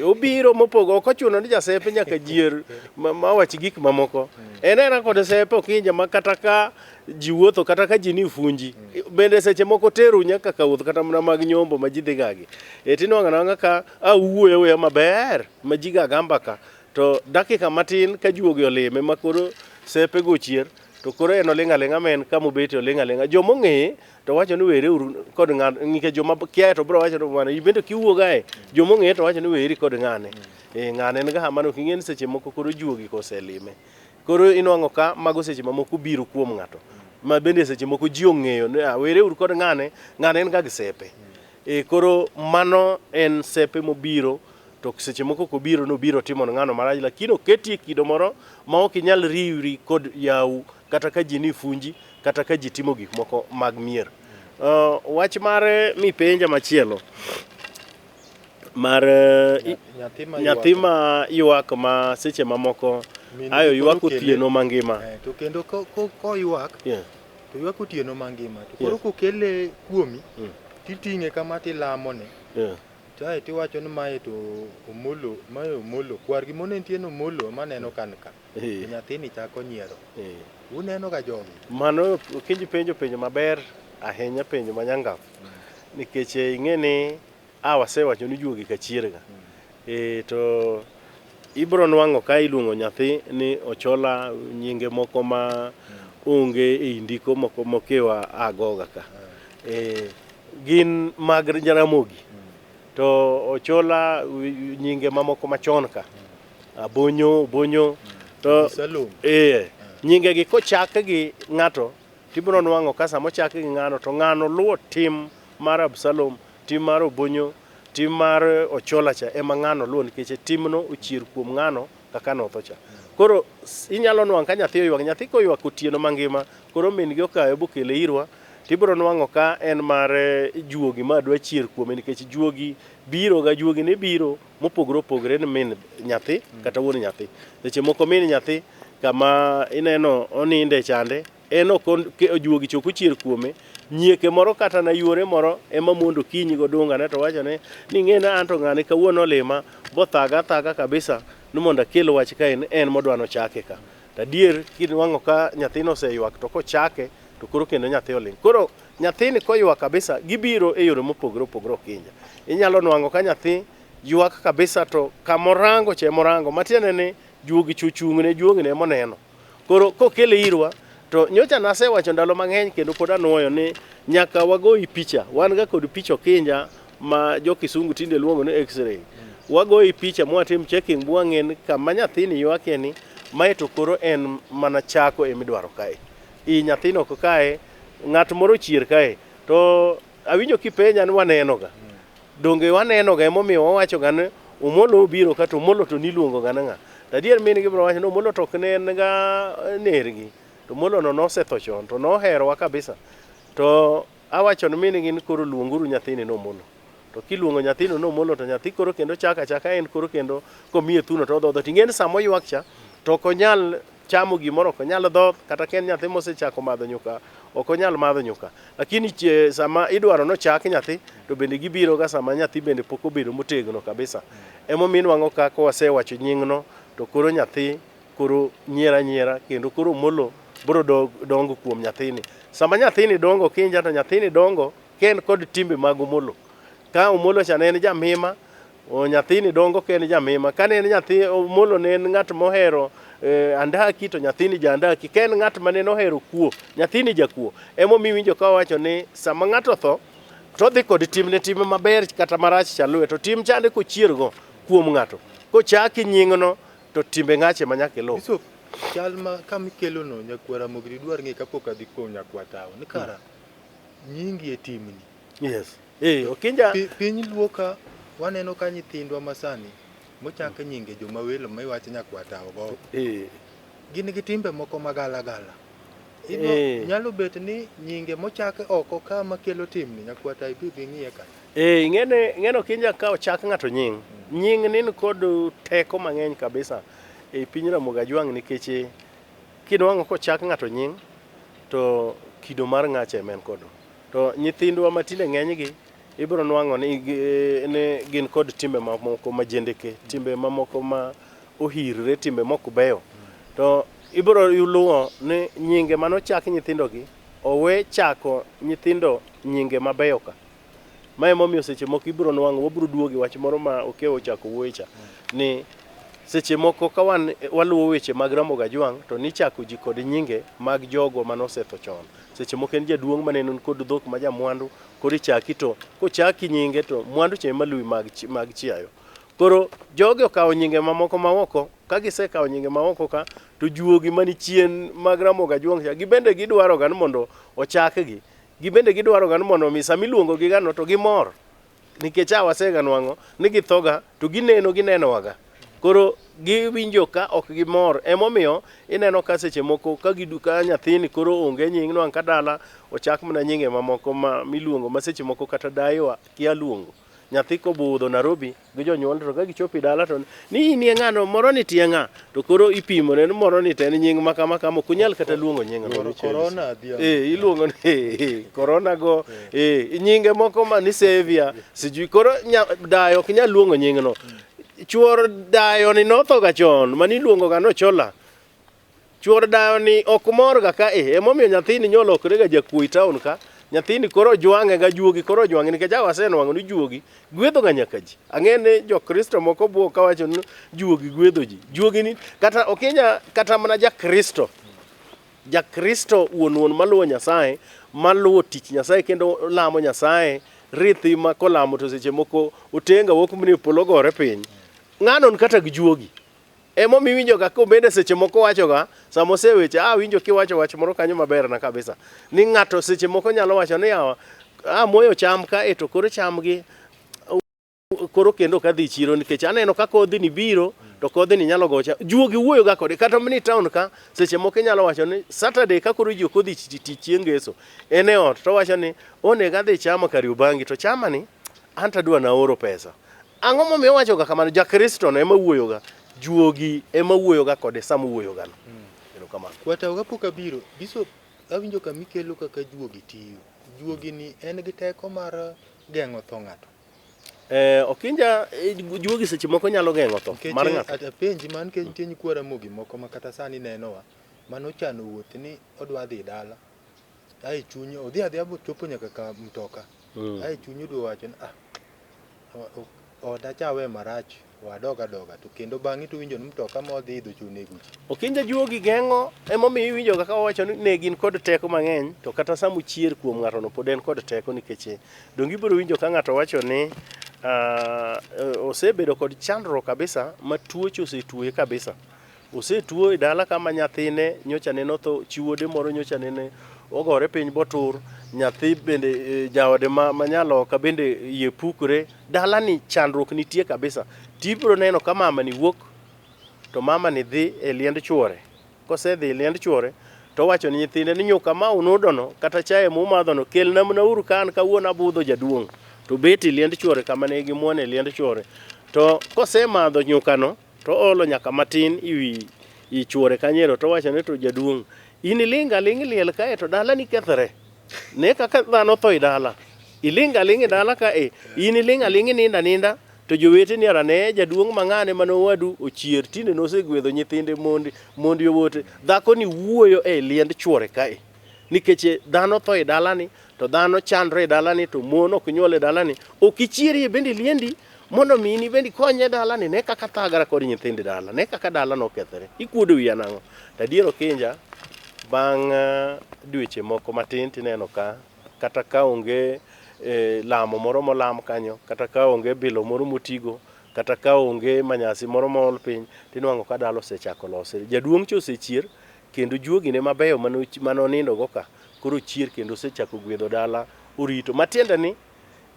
obiro mopogo ok ochuno ni jasepe nyaka jier mawach gik mamoko en kod sepe okinja ma kata ka ji wuotho kata ka ji ni funji bende seche moko teru nyaka ka wuoth kata mana mag nyombo ma ji dhi gagi tinwang'o nang'a ka awuoyo maber ma ji gagamba ka to dakika matin ka juogi olime ma koro sepe go chier to koro en oling' aling'a men kama obete oling' aling'a jomong'eye to wacho ni were uru kod ng'ane nikech joma kia to bro wacho ni mana ibende kiwuogae jomong'eye to wacho ni weri kod ng'ane ng'ane en ga mano king'e ni seche moko koro juogi koselime koro inwang'o ka mago seche mamoko biro kuom ng'ato ma bende seche moko ji ong'eyo ni were uru kod ng'ane en ga gi sepe koro mano en sepe mobiro to seche moko kobiro nobiro timo ng'ano marach lakini oketi kido moro ma ok inyal riwri kod yawu kata ka ji ni funji kata ka ji timo gik moko mag mier wach mare mipenja machielo mar nyathi ma ywak ma seche mamoko ayo ywak otieno mangima to kendo ko ywak to ywak otieno mangima to koro kokele kuomi titing'e kama tilamone chae tiwacho ni mae to omolo kwar gi monen tieno omolo maneno kan ka nyathini chako nyiero uneno ga jogi mano kinji penjo maber ahinya penjo manyangaf nikech ing'e ni wasewacho ni juogi ka chierga to ibro nwang'o ka iluongo nyathi ni Ochola nyinge moko ma onge e indiko moko mokewa agoga ka gin mag Jaramogi to Ochola nyinge mamoko machon ka bonyo to nyinge gi kochak gi ng'ato tibro nwang'o ka samo chak gi ng'ano to ng'ano luwo tim mar Absalom tim mar Obonyo tim mar Ochola cha ema ng'ano luwo nikech timno ochier kuom ng'ano kaka notho cha koro inyalo nwang' ka nyathi oywak nyathi koywak otieno mangima koro min gi okawe bokele irwa tibro nwang'o ka en mar juogi ma dwa chier kuome nikech juogi ne biro mopogore opogore ni min nyathi kata wuon nyathi seche moko min nyathi kama ineno oninde chande en ok juogi chok ochier kuome nyieke moro kata na yuore moro ema mondo kinyi go dungane to wacho ni ng'ena anto ng'ane kawuono lima bothaga kabisa ni mondo akel wach ka en modwano chake ka tadier kinwang'o ka nyathino oseywak to kochake to koro kendo nyathi oling koro nyathini koywak kabisa gibiro e yore mopogore opogore okinja inyalo nwang'o ka nyathi ywak kabisa to kamorango matiende ni juogi chuchung'ne juogne moneno koro kokele irwa to nyocha nasewacho ndalo mang'eny kendo pod anuoyo ni nyaka wagoyi picha wan ga kod picha okinja ma jo kisungu tinde luongo ni x-ray wagoyi picha mwatim checking bwang'en kama nyathini ywake ni mae to koro en mana chako emidwaro kae nyathino ko kae ng'at moro chier kae to awinjo kipenja ni waneno ga donge waneno ga emomiyo wawacho ga ni omolo obiro kata omolo to niluongo ga nang'a tadier min gi bro wacho ni omolo to ne en ga nergi to omolo no nosetho chon to noherowa kabisa to awacho ni min gi ni koro luonguru nyathini no omolo to kiluongo nyathino no omolo to nyathi koro kendo chaka en koro kendo komiye thuno to dhodho ting'eni samo ywak cha to konyal chamo gimoro ok onyal dhoth kata ken nyathi mosechako madho nyuka ok onyal madho nyuka lakini sama idwaro no chak nyathi to bende gibiro ga sama nyathi bende pok obedo motegno kabisa emomiyo nwang'o ka wasewacho nyingno to koro nyathi koro nyiera kendo koro molo bro dongo kuom nyathini sama nyathini dongo kinja to nyathini dongo ken kod timbe mag omolo ka omolo cha ne en jamima nyathini dongo ken jamima kane en nyathi omolo ne en ng'at mohero andaki to nyathini jandaki ken ng'at mane nohero kuo nyathini jakuo emomiyo winjo ka wacho ni sama ng'ato tho to dhi kod timne time maber kata marach chalwe to tim chande kochiergo kuom ng'ato kochaki nyingno to timbe ng'ache manyaka lo chal ma kamikelo no nyakwara mogri dwar ng'e kapok adhi kuom nyakwatao ni kara nyingi e timni yes okinja piny luoka waneno ka nyithindwa masani mochake nyinge joma welo ma iwacho nyakwatao go gin gi timbe moko magala Nyalo bet ni nyinge mochake oko ka makelo timni nyakwata ibidhi ng'iye ka. Ng'eno kinja ka ochak ng'ato nying. Nying nin kod teko mang'eny kabisa e piny Ramogi Ajwang' nikech kinwang'o kochak ng'ato nying to kido mar ng'ache men kodo. To nyithindwa matinde ng'enygi ibiro nwang'o ni gin kod timbe mamoko majendeke, timbe mamoko ma ohirre, timbe mok beyo. To ibiro luwo ni nyinge manochak nyithindogi owe chako nyithindo nyinge mabeyo ka. Mae momiyo seche moko ibiro nwang'o wabiro duogi wach moro ma okewo chako wuocha ni seche moko ka waluwo weche mag Ramogi Ajwang' to nichako ji kod nyinge mag jogo manosetho chon. Seche moko en jaduong' maneno kod dhok ma jamwandu koro ichaki to kochaki nyinge to mwandu che maluwi mag chiayo. Koro jogi okawo nyinge mamoko maoko, ka gisekawo nyinge maoko ka to juogi mani chien mag Ramogi Ajwang' cha gibende gidwaro gan mondo ochakgi. Gibende gidwaro gan mondo mi samiluongo gi gano to gimor. Nikech wasega nwang'o ni githoga to gineno waga. Koro giwinjo ka ok gimor. Emomiyo ineno ka seche moko ka giduka nyathini koro onge nying nwang' ka dala ochak mana nyinge mamoko miluongo ma seche moko kata dayo kia luongo. Nyathi kobudho Nairobi gi jonyuol to ka gichopi dala to ni nie ng'ano moro ni tie ng'a to koro ipimo ne moro ni ten nying maka ok kunyal kata luongo nying no. Corona iluongo ni corona go nyinge moko ma ni Savior sijui koro dayo ok nyal luongo nying no. Chuor dayo ni notho ga chon mani luongo ga no chola. Chuor dayo ni ok mor ga ka emomiyo nyathini nyolokre ga jakuoi town ka. Nyathini koro jwang'e ga juogi koro jwang'e nikech wasenwang'o ni juogi gwedho ga nyaka ji. Ang'ene jo Kristo moko buo kawacho ni juogi gwedho ji. Juogi ni kata okinya kata mana ja Kristo wuon maluwo Nyasaye, maluwo tich Nyasaye kendo lamo Nyasaye, rithi ma kolamo to seche moko otenga wok mni polo gore piny. Ng'ano kata gi juogi. Emomiyo winjo ga ko bende seche moko wacho ga samo seweche winjo kiwacho wach moro kanyo maber na kabisa ni ng'ato seche moko nyalo wacho ni moyo cham ka to koro cham gi koro kendo ka dhi chiro nikech aneno ka kodhi ni biro to kodhi ni nyalo gocha juogi wuoyo ga kode kata mni town ka seche moko nyalo wacho ni Saturday ka koro ji kodhi chieng' ngeso ene ot to wacho ni onega dhi chama Kariobangi to chama ni anta dwa na oro pesa. Ang'o momiyo wacho ga kamano? Ja Kristo no ema wuoyo ga, juogi ema wuoyo ga kode sama wuoyo ga no. Kamano. Kwata ga poka biro biso awinjo ka mikelo kaka juogi tiyo. Juogi ni en gi teko mar geng'o tho ng'ato. Okinja juogi seche moko nyalo geng'o tho mar ng'ato. Ata penji man ke nitie nyikwa Ramogi moko ma kata sani nenowa mano chano wuoth ni odwa dhi dala. Ai chunye odhi adhiya chopo nyaka ka mtoka. Ai chunye dwa wacho ni oda chawe marach wadoga to kendo bang'e to winjo ni mtoka ma odhi idho chunego ji. Okinja juogi geng'o emomiyo iwinjo kaka wacho ni ne gin kod teko mang'eny to kata sama uchier kuom ng'ato no pod en kod teko nikech dongi biro winjo ka ng'ato wacho ni osebedo kod chandruok kabisa ma tuoche osetuoye kabisa. Osetuo e dala kama nyathine nyocha ne notho, chiwode moro nyocha ne ogore piny botur, nyathi bende jaode ma nyaloka bende yie pukre. Dala ni chandruok nitie kabisa. Tibro neno ka mama ni wuok to mama ni dhi e liend chuore. Kosedhi e liend chuore to wacho ni nyithinde ni nyuka ma unudono kata chae mumadhono kelna mna uru kan kawuono abudho jaduong'. To beti liend chuore kama ne gimuone liend chuore. To kosemadho nyukano to olo nyaka matin i chuore kanyero to wacho ni to jaduong'. In ilinga lingi liel kae to dala ni kethre. Ne kaka dhano tho i dala. Ilinga lingi dala kae. In ilinga lingi ninda. To jowete ni arane jaduong' mang'ane manowadu ochier tinde nosegwedho nyithinde mondi owote. Dhako ni wuoyo e liend chuore kae. Nikech dhano tho i dala ni to dhano chandre e dala ni to mon ok nyuol e dala ni. Ok ichieri bende liendi mondo mini bendi konye dala ni ne kaka thagara kod nyithinde dala. Ne kaka dala no kethre. Ikuodo wiya nang'o? Tadiero kinja bang' dweche moko matin tineno ka kata ka onge lamo moro molam kanyo, kata ka onge bilo moro motigo, kata ka onge manyasi moro mool piny, tinwang'o ka dala osechako losre. Jaduong' cho osechier kendo juogi ne mabeyo manonindo go ka koro chier kendo osechako gwedho dala orito. Matiende ni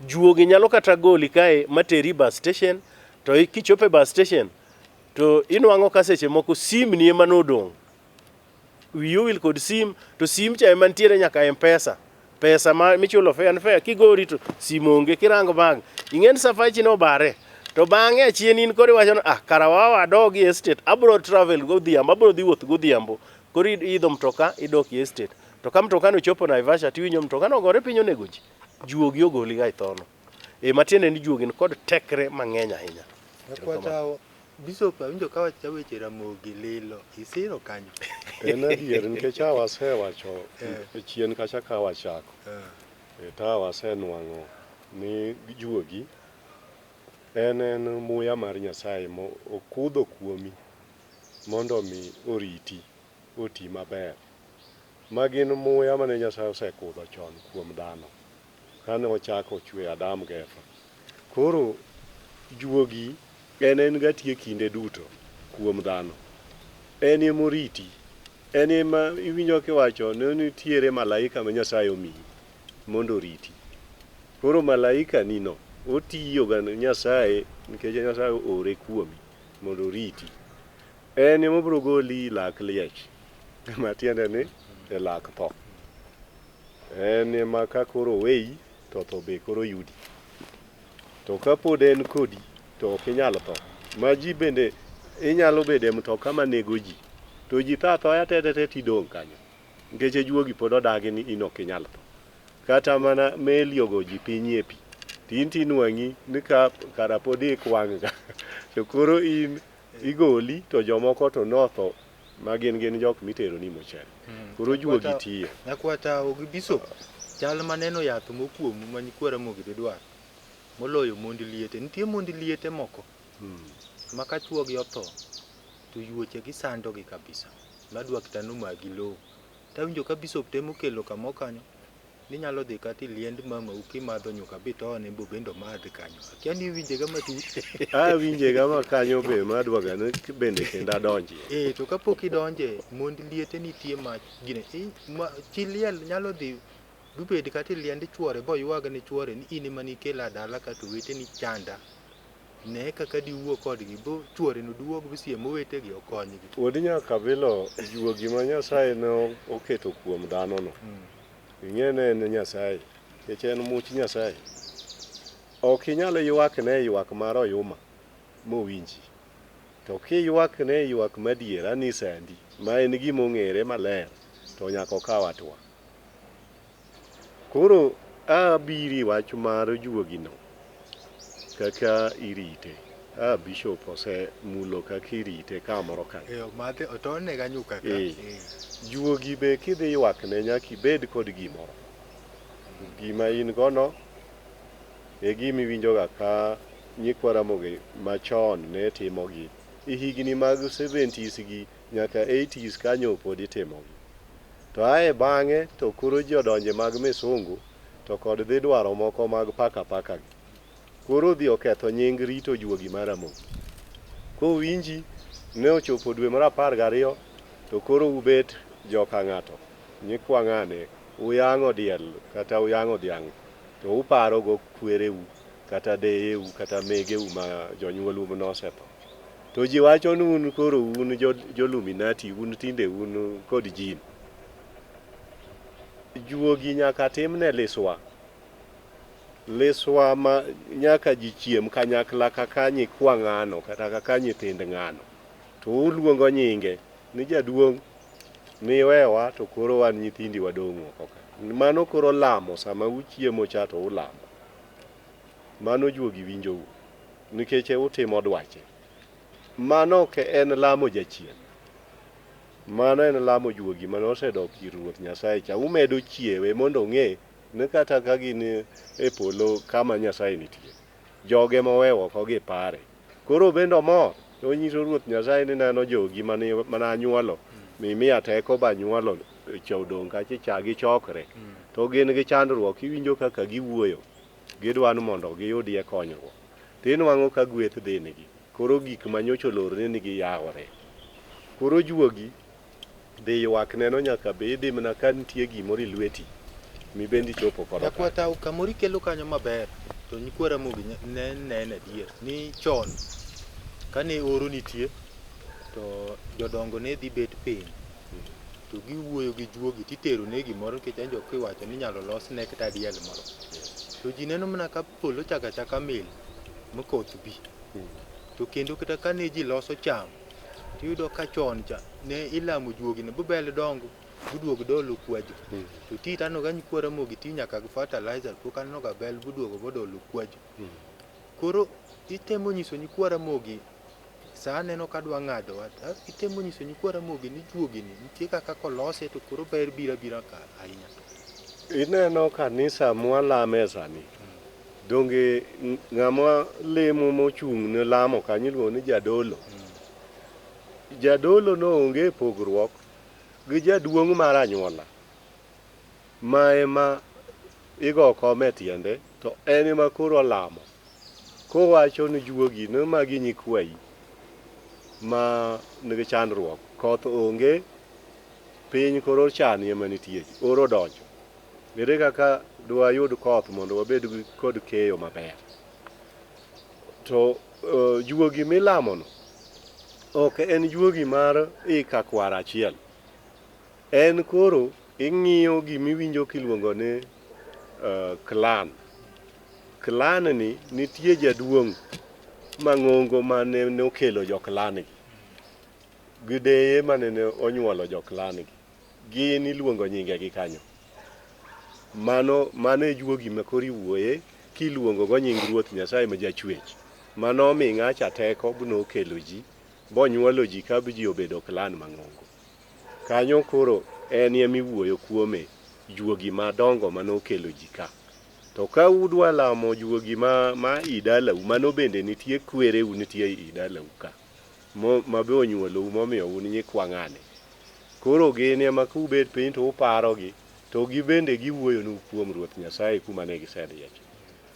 juogi nyalo kata goli kae materi bus station, to kichope bus station to inwang'o ka seche moko sim ni ema nodong'. wiyo wil kod sim to sim cha mantiere nyaka M-Pesa pesa ma michulo fare kigori to sim onge kirango bang ingen safari no bare to bang'e achien in koro iwacho karawawa adogi estate abro travel godhiambo abro dhi wuoth godhiambo koro idho mtoka idok e estate to ka mtoka no chopo Naivasha tiwinjo mtoka no gore piny onego ji juogi ogoli ga ithono matiende ni juogi kod tekre mang'eny ahinya. Bishop awinjo ka wacha weche Ramogi lilo isiro kanyo. En adier nikech wasewacho chien kacha ka wachako. Ta wasenwang'o ni juogi en muya mar Nyasaye mo okudho kuomi mondo mi oriti oti maber. Magin muya mane Nyasaye osekudho chon kuom dhano kane ochako chwe Adam gi Eva. Koro juogi en ga tie kinde duto kuom dhano. En emoriti. En ema iwinjo kiwacho ni nitiere malaika ma Nyasaye omiyi mondo riti. Koro malaika nino otiyo ga Nyasaye nikech Nyasaye ore kuomi mondo riti. En ema biro goli lak liech matiende ni e lak tho. En ema ka koro weyi to tho be koro yudi. To kapod en kodi to ok inyalo tho. Ma ji bende inyalo bede mtoka manego ji. To ji tha thoya tete tidong' kanyo. Nikech juogi pod odagi ni in ok inyalo tho. Kata mana meli ogo ji piny e pi. Tin tinwang'i ni ka kara pod ikwang' ga. To koro in igoli to jomoko to notho magin jok mitero ni mochel. Koro juogi tiyo. Nakwata ogi Bishop chal maneno yath mokuomu manyikwa Ramogi dwar. Moloyo mondi liete. Nitie mondi liete moko. Maka chuogi otho. To yuoche gisandogi kabisa. Madwa kitanu magi low. Tawinjo ka Bishop temo kelo kamo kanyo. Ninyalo dhi kati liend mama ukimadho nyuka bitone bo bendo madhi kanyo. Akia ni winje ga matut. Winje ga ma kanyo be madwa ga bende kenda donji. To kapok idonje mondi liete nitie ma gine. Chiliel nyalo dhi dubedi kati liende chuore bo yuaga ni chuore ni ini mani kela dala ka to wete ni chanda ne kaka diwuo kodgi bo chuore no duogo bisiemo wetegi okonygi. Wodi nyaka bilo juogi ma Nyasaye no oketo kuom dhano no. Ing'ene en Nyasaye kech en much Nyasaye. Ok inyalo ywak ne ywak mar oyuma mowinji. To kiyuak ne ywak madiera ni sandi ma en gima ong'ere maler to nyaka okaw atwa. Koro abiri wach mar juogi no kaka irite. Bishop ose mulo kaka irite kamoro kanyo. Mate otone ga nyuka ka. Juogi be kidhi ywak ne nyaka ibed kod gimoro. Gima in gono e gima iwinjo ga ka nyikwa Ramogi machon ne timogi. Higni mag 70s gi nyaka 80s kanyo pod itimogi. To ae bang'e to koro ji odonje mag misungu to kod dhi dwaro moko mag paka gi. Koro dhi oketho nying rito juogi mar Ramogi. Kowinji ne ochopo dwe mar 12 to koro ubet joka ng'ato. Nyikwa ng'ane uyang'o diel kata uyang'o dhiang' to uparo go kwereu kata deyeu kata megeu ma jonyuolu nosetho. To ji wacho nun koro un joluminati un tinde un kod jin. Juogi nyaka timne liswa ma nyaka ji chiem kanyakla kaka nyikwa ng'ano kata kaka nyithind ng'ano. To uluongo nyinge ni jaduong' ni wewa to koro wan nyithindi wadong' oko ka. Mano koro lamo sama uchiemo cha to ulamo. Mano juogi winjou nikech utimo dwache. Mano ke en lamo jachien. Mano en lamo juogi mano osedok ir Ruoth Nyasaye cha. Umedo chiewe mondo ng'e ni kata ka gin e polo kama Nyasaye nitie. Joge mowewo ko gipare. Koro bendo mor. To nyiso Ruoth Nyasaye ni neno jogi mana nyuolo. Mimiya teko ba nyuolo chodong kachi chagi chokre. To gin gi chandruok iwinjo kaka giwuoyo. Gidwano mondo giyudie konyruok. Tinwang'o ka gweth dhi nigi. Koro gik manyocho lorne nigi yawore. Koro juogi dhi ywak neno nyaka bedi mana ka nitie gimoro e lweti mibendi chopo koda. Nakwata kamori kelo kanyo maber. To nyikwa Ramogi ne adier ni chon kane oro nitie to jodongo ne dhi bet piny. to giwuoyo gi juogi titero ne gimoro nikech anjo kiwacho ni nyalo los ne kata diel moro. To ji neno mana ka polo chaka mil mokoth bi. To kendo kata ka ne ji loso cham, tiyudo ka chon cha ne ilamo juogi ne bubel dongo buduogo dolo kwajo. To ti tano ga nyikwara mogi ti nyaka gi fertilizer ko kanno ga bel buduogo bodolo kwajo. Koro itemo nyiso nyikwara mogi sa neno ka dwa ng'ado itemo nyiso nyikwara mogi ni juogi ni nitie kaka kolose to koro ber bira ka ahinya. Ineno kanisa mwalame sani. Donge ng'ama lemo mochung' ne lamo kanyiluo ni jadolo. Jadolo no onge pogruok gi jaduong' mar anyuola. Ma ema igo kome tiende to en ema koro lamo. Kowacho ni juogi no magi nyikwai ma nigi chandruok. Koth onge, piny koro chani ema nitie, oro donjo. Ere kaka dwa yud koth mondo wabed kod keyo maber. To juogi milamo no ok en juogi mar ika kwara achiel. En koro ing'iyo gimiwinjo kiluongo ni clan. Clan ni nitie jaduong' mang'ongo mane okelo jo clan gi. Gideye mane onyuolo jo clan gi. Gin iluongo nyinge gi kanyo. Mano e juogi ma kori wuoye kiluongo go nying Ruoth Nyasaye ma jachwech. Mano mi ng'acha teko buno kelo ji, bonyuolo ji ka ji obedo clan mang'ongo. Kanyo koro en yemi wuoyo kuome juogi madongo mano kelo ji ka. To ka udwa lamo juogi ma idalau, mano bende nitie kwereu nitie idalau ka. Mabe onyuolo momiyo un nyikwa ng'ane. Koro gin ema kubet piny to uparogi, to gibende giwuoyo nu kuom Ruoth Nyasaye kuma ne gisedhiye.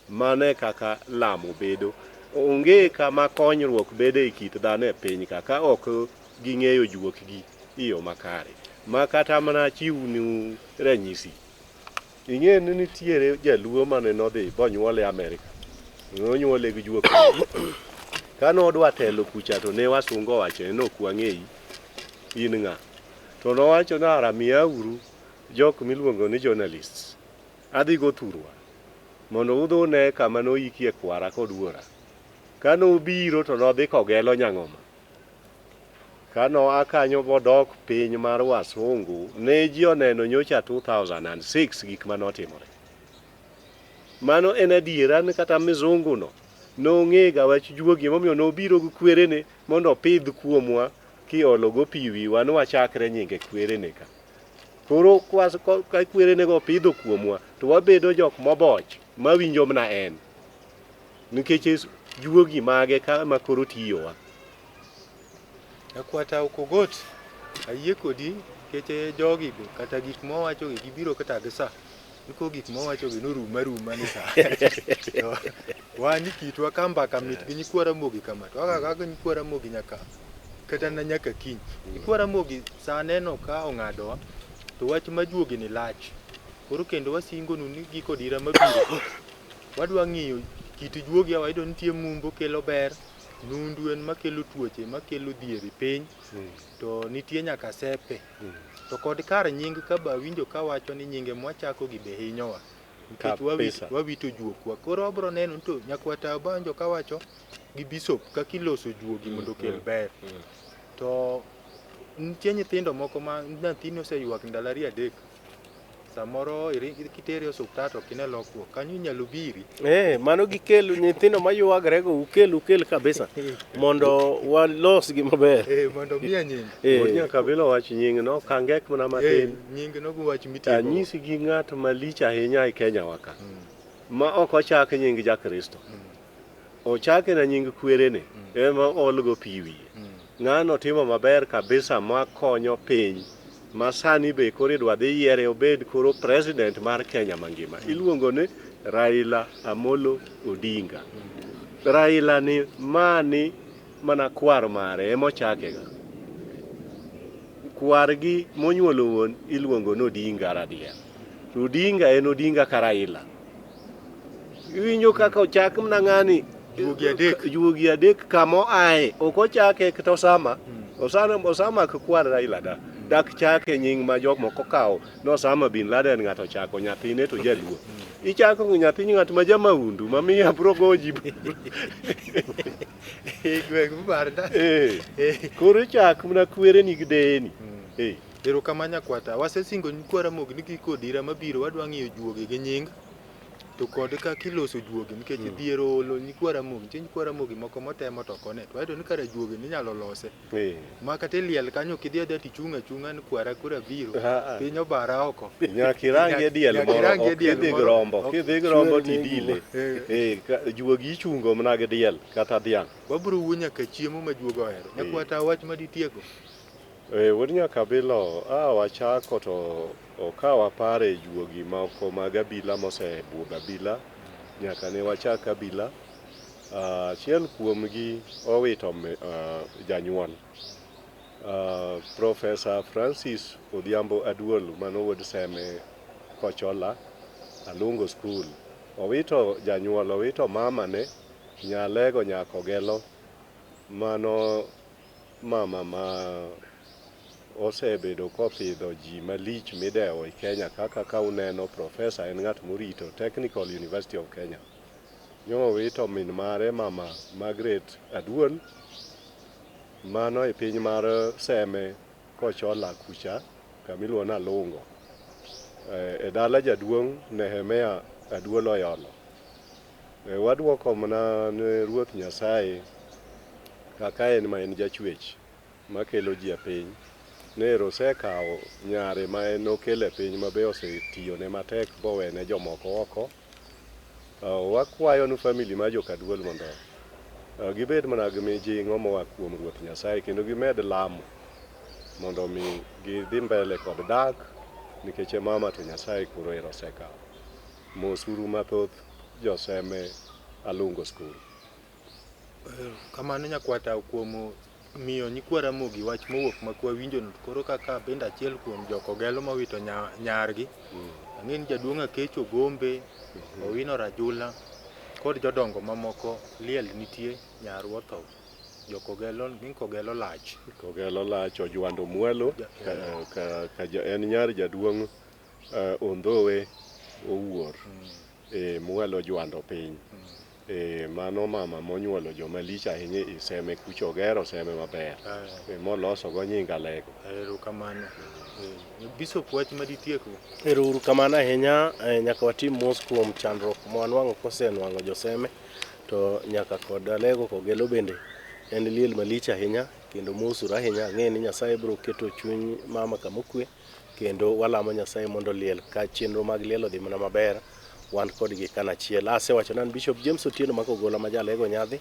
Mane kaka lamo bedo. Onge kama konyruok bede e kit dhano e piny kaka ok ging'eyo juokgi iyo makare. Ma kata mana chiwnu ranyisi. Ing'e ni nitiere jaluo mane nodhi bonyuole Amerika. Nonyuole gi juok. Kano odwa telo kucha to ne wasungo wacho ni ok wang'eyi in ng'a. To nowacho na aramiya uru jok miluongo ni journalists. Adhi go thurwa mondo udho ne kama noikie kwara kod wuora. Kano obiro to nodhi kogelo nyang'oma. Kano akanyo bodok piny mar wasungu ne ji oneno nyocha 2006 gik manotimore. Mano en adiera ni kata mizungu no nong'ega wach juogi momiyo nobiro gi kwerene mondo opidh kuomwa kiolo go pi wiwa ni wachakre nyinge kwerene ka. Koro ka kwerene go pidho kuomwa to wabedo jok moboch mawinjo mna en. Nikech juogi mage ka makoro tiyowa. Akwata ukogot ayie kodi keche jogi go kata gik mowacho gibiro kata gisa. Niko gik mowacho gi noruma ni sa. Wani kitwa kamba kamit gi nyikwara mogi kama. To kaka nyikwara mogi nyaka kata na nyaka kiny. Nyikwara mogi sa neno ka ong'adowa to wach majuogi ni lach. Koro kendo wasingo nu ni giko dira mabiro. Wadwa ng'iyo kit juogi awaido nitie mumbo kelo ber. Nundu en makelo tuoche, makelo dhieri piny. To nitie nyaka sepe. To kod kar nying ka ba winjo ka wacho ni nyinge mwachako gi be hinyowa. Nikech wawito juokwa. Koro wabro neno to nyakwata banjo ka wacho gi bishop kaka iloso juogi mondo kel ber. To nitie nyithindo moko ma nyathini oseyuak ndalo 3-3. Samoro kitere osuptal to kine lokruok kanyo inyalo biri. Mano gikelo nyithindo mayuagre go ukel kabisa mondo walos gi maber. Mondo miya nying. Nyaka bilo wach nying no kangek mana matin. Nying no go wach mitiyo. Anyisi gi ng'at malich ahinya e Kenya waka. Ma ok ochak nying Jakristo. Ochake na nying kwerene ema olgo piwi. Ng'ano timo maber kabisa ma konyo piny. Masani be koro idwa dhi yiere obed koro president mar Kenya mangima. Iluongo ni Raila Amolo Odinga. Raila ni mani mana kwar mare emochake ga. Kwar gi monyuolo wuon iluongo ni Odinga Radia. Odinga en Odinga ka Raila. Iwinjo kaka ochak mna ng'ani juogi adek kamo ae. Ok ochake kata Osama. Osama ka kwar Raila da. dak chake nying ma jok moko kawo no Osama bin Laden ng'ato chako nyathine to jaluo ichako nyathi ng'at ma jamaundu mamiya bro goji koro chak mna kwere ni gideni ero kamanya kwata wasesingo nyikwara mog ni kikodira mabiro wadwa ng'iyo juogi gi nying to kod kaka iloso juogi nikech dhiero olo nyikwara mogi nitie nyikwara mogi moko motemo to kone to ayudo ni kara juogi ninyalo lose ma kata liel kanyo kidhi adhi tichung' achung'a ni kwara kora biro piny obara oko nyaka irangie diel moro kidhi grombo tidile juogi ichungo mana gi diel kata dhiang' wabiro wuo nyaka chiemo ma juogo ohero nyakwata wach maditieko wuod nyaka bilo wachako to okawa pare juogi moko mag abila mosebuogo abila nyaka ne wachak abila achiel kuomgi owito janyuol Profesa Francis Odhiambo Aduolu mano wuod Seme Kochola Alungo School owito janyuol owito mamane nyalego Nyakogelo mano mama ma osebedo kopidho ji malich midewo e Kenya kaka ka uneno profesa en ng'at morito Technical University of Kenya. Nyo wito min mare mama Margaret Aduol mano e piny mar Seme Kochola kucha kamiluongo ni Alungo. E dala jaduong' Nehemia Aduol Oyolo. Wadwoko mana ne Ruoth Nyasaye kaka en ma en jachwech makelo ji e piny. Nero sekawo nyare ma en okelo e piny mabe osetiyo ne matek bowene jomoko oko. Wakwayo nu family ma Jokaduol mondo gibed mana gi mijing'o moa kuom Ruoth Nyasaye kendo gimed lamo mondo mi gidhi mbele kod dak nikech mama to Nyasaye kuro ero sekawo. Mosuru mathoth Joseme Alungo School. Kamano nyakwata kuom miyo nyikwara mogi wach mowuok makwa winjo no koro kaka benda achiel kuom Jokogelo mawito nyargi ang'eni jaduong' Akecho Gombe Owino Rajula kod jodongo mamoko liel nitie nyaru otho Jokogelo min Kogelo lach Ojwando Mwelo en nyar jaduong' Ondhowe Owuor Mwelo Ojwando piny mano mama monyuolo joma lich ahinya e Seme kucho gero Seme maber moloso go nyinga lego. Kamano Bishop wach maditieko uru kamano ahinya nyaka watim mos kuom chandruok mwanwang'o kosenwang'o Joseme to nyaka kod Alego Kogelo bende en liel malich ahinya kendo mosuru ahinya ang'e ni Nyasaye biro keto chuny mama kamokwe kendo walamo Nyasaye mondo liel ka chenro mag liel odhi mana maber wan kod gi kanachiel. Asewacho nan Bishop James Otieno Makogola ma jalego nyadhi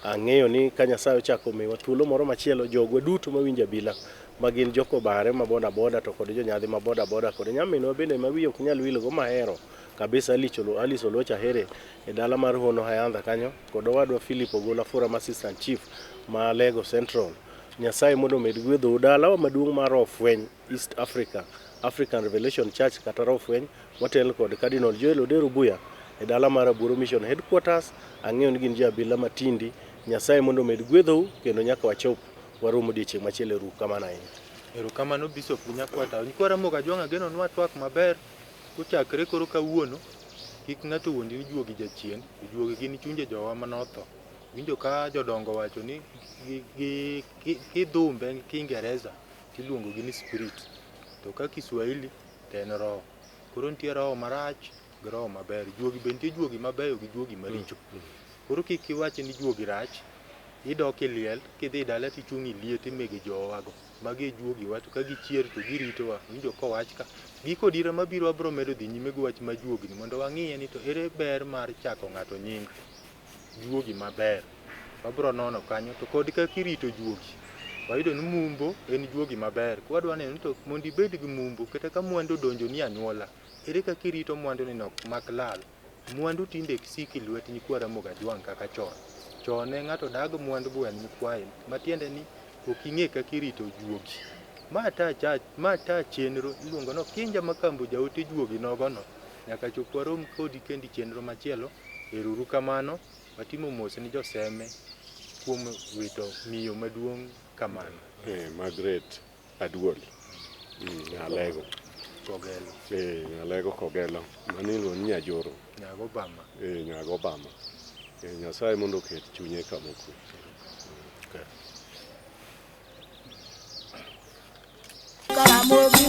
ang'eyo ni ka Nyasaye ochako miwa thuolo moro machielo jogwa duto mawinjo Abila magin joko bare ma boda boda to kod jonyadhi ma boda boda kod nyaminwa bende ma wiyo ok nyal wilgo mahero kabisa Alice Olocha here e dala mar Hono Hayandha kanyo kod owadwa Philip Ogola Forum Assistant Chief ma Lego Central. Nyasaye mondo med gwedho dalawa maduong' mar Ofweny East African Revelation Church kata Ofweny motel kod Cardinal Joel Odero Buya e dala mar Aburo Mission Headquarters. Ang'eyo ni gin ji Abila matindi. Nyasaye mondo med gwedhou kendo nyaka wachop waromo odiechieng' machielo. Erokamano ahinya. Erokamano Bishop nyakwata nyikwara moga jwang' ageno nwa twak maber kuchakre koro kawuono kik ng'ato wuondi ni juogi jachien juogi gin chunje jowa manotho winjo ka jodongo wacho ni kidhumbe Kiingereza tiluongo gi ni spirit to ka Kiswahili to en roho koro nitie roho marach gi roho maber juogi bende nitie juogi mabeyo gi juogi maricho koro kik iwach ni juogi rach idok liel kidhi dala tichung' iliet imegi jowago magi juogi wa to ka gichier to giritowa winjo kowach ka giko dira mabiro abro medo dhi nyime gi wach ma juogi ni mondo wang'iye ni to ere ber mar chako ng'ato nying juogi maber wabro nono kanyo to kod kaka irito juogi wayudo ni mumbo en juogi maber kwadwa neno to mondo ibed gi mumbo kata ka mwandu donjo ni anyuola ere kaka irito mwandu ni nok mak lal mwandu tinde siki lwet nyikwara moga jwang' kaka chon ne ng'ato dag mwandu gwen nyikwaye matiende ni ok ing'e kaka irito juogi ma ta chenro iluongo no Kinja Makambo jaote juogi nogono nyaka chop warom kodi kendi chenro machielo. Ero kamano watimo mos ni Joseme kuom wito miyo maduong' kamano Margaret Aduol Alego. Kogelo. Alego kogelo. Manilo ni ajoro. Nyago bama. Nyago bama. Nyasaye mondo ket chunye kama okwe. Karamogi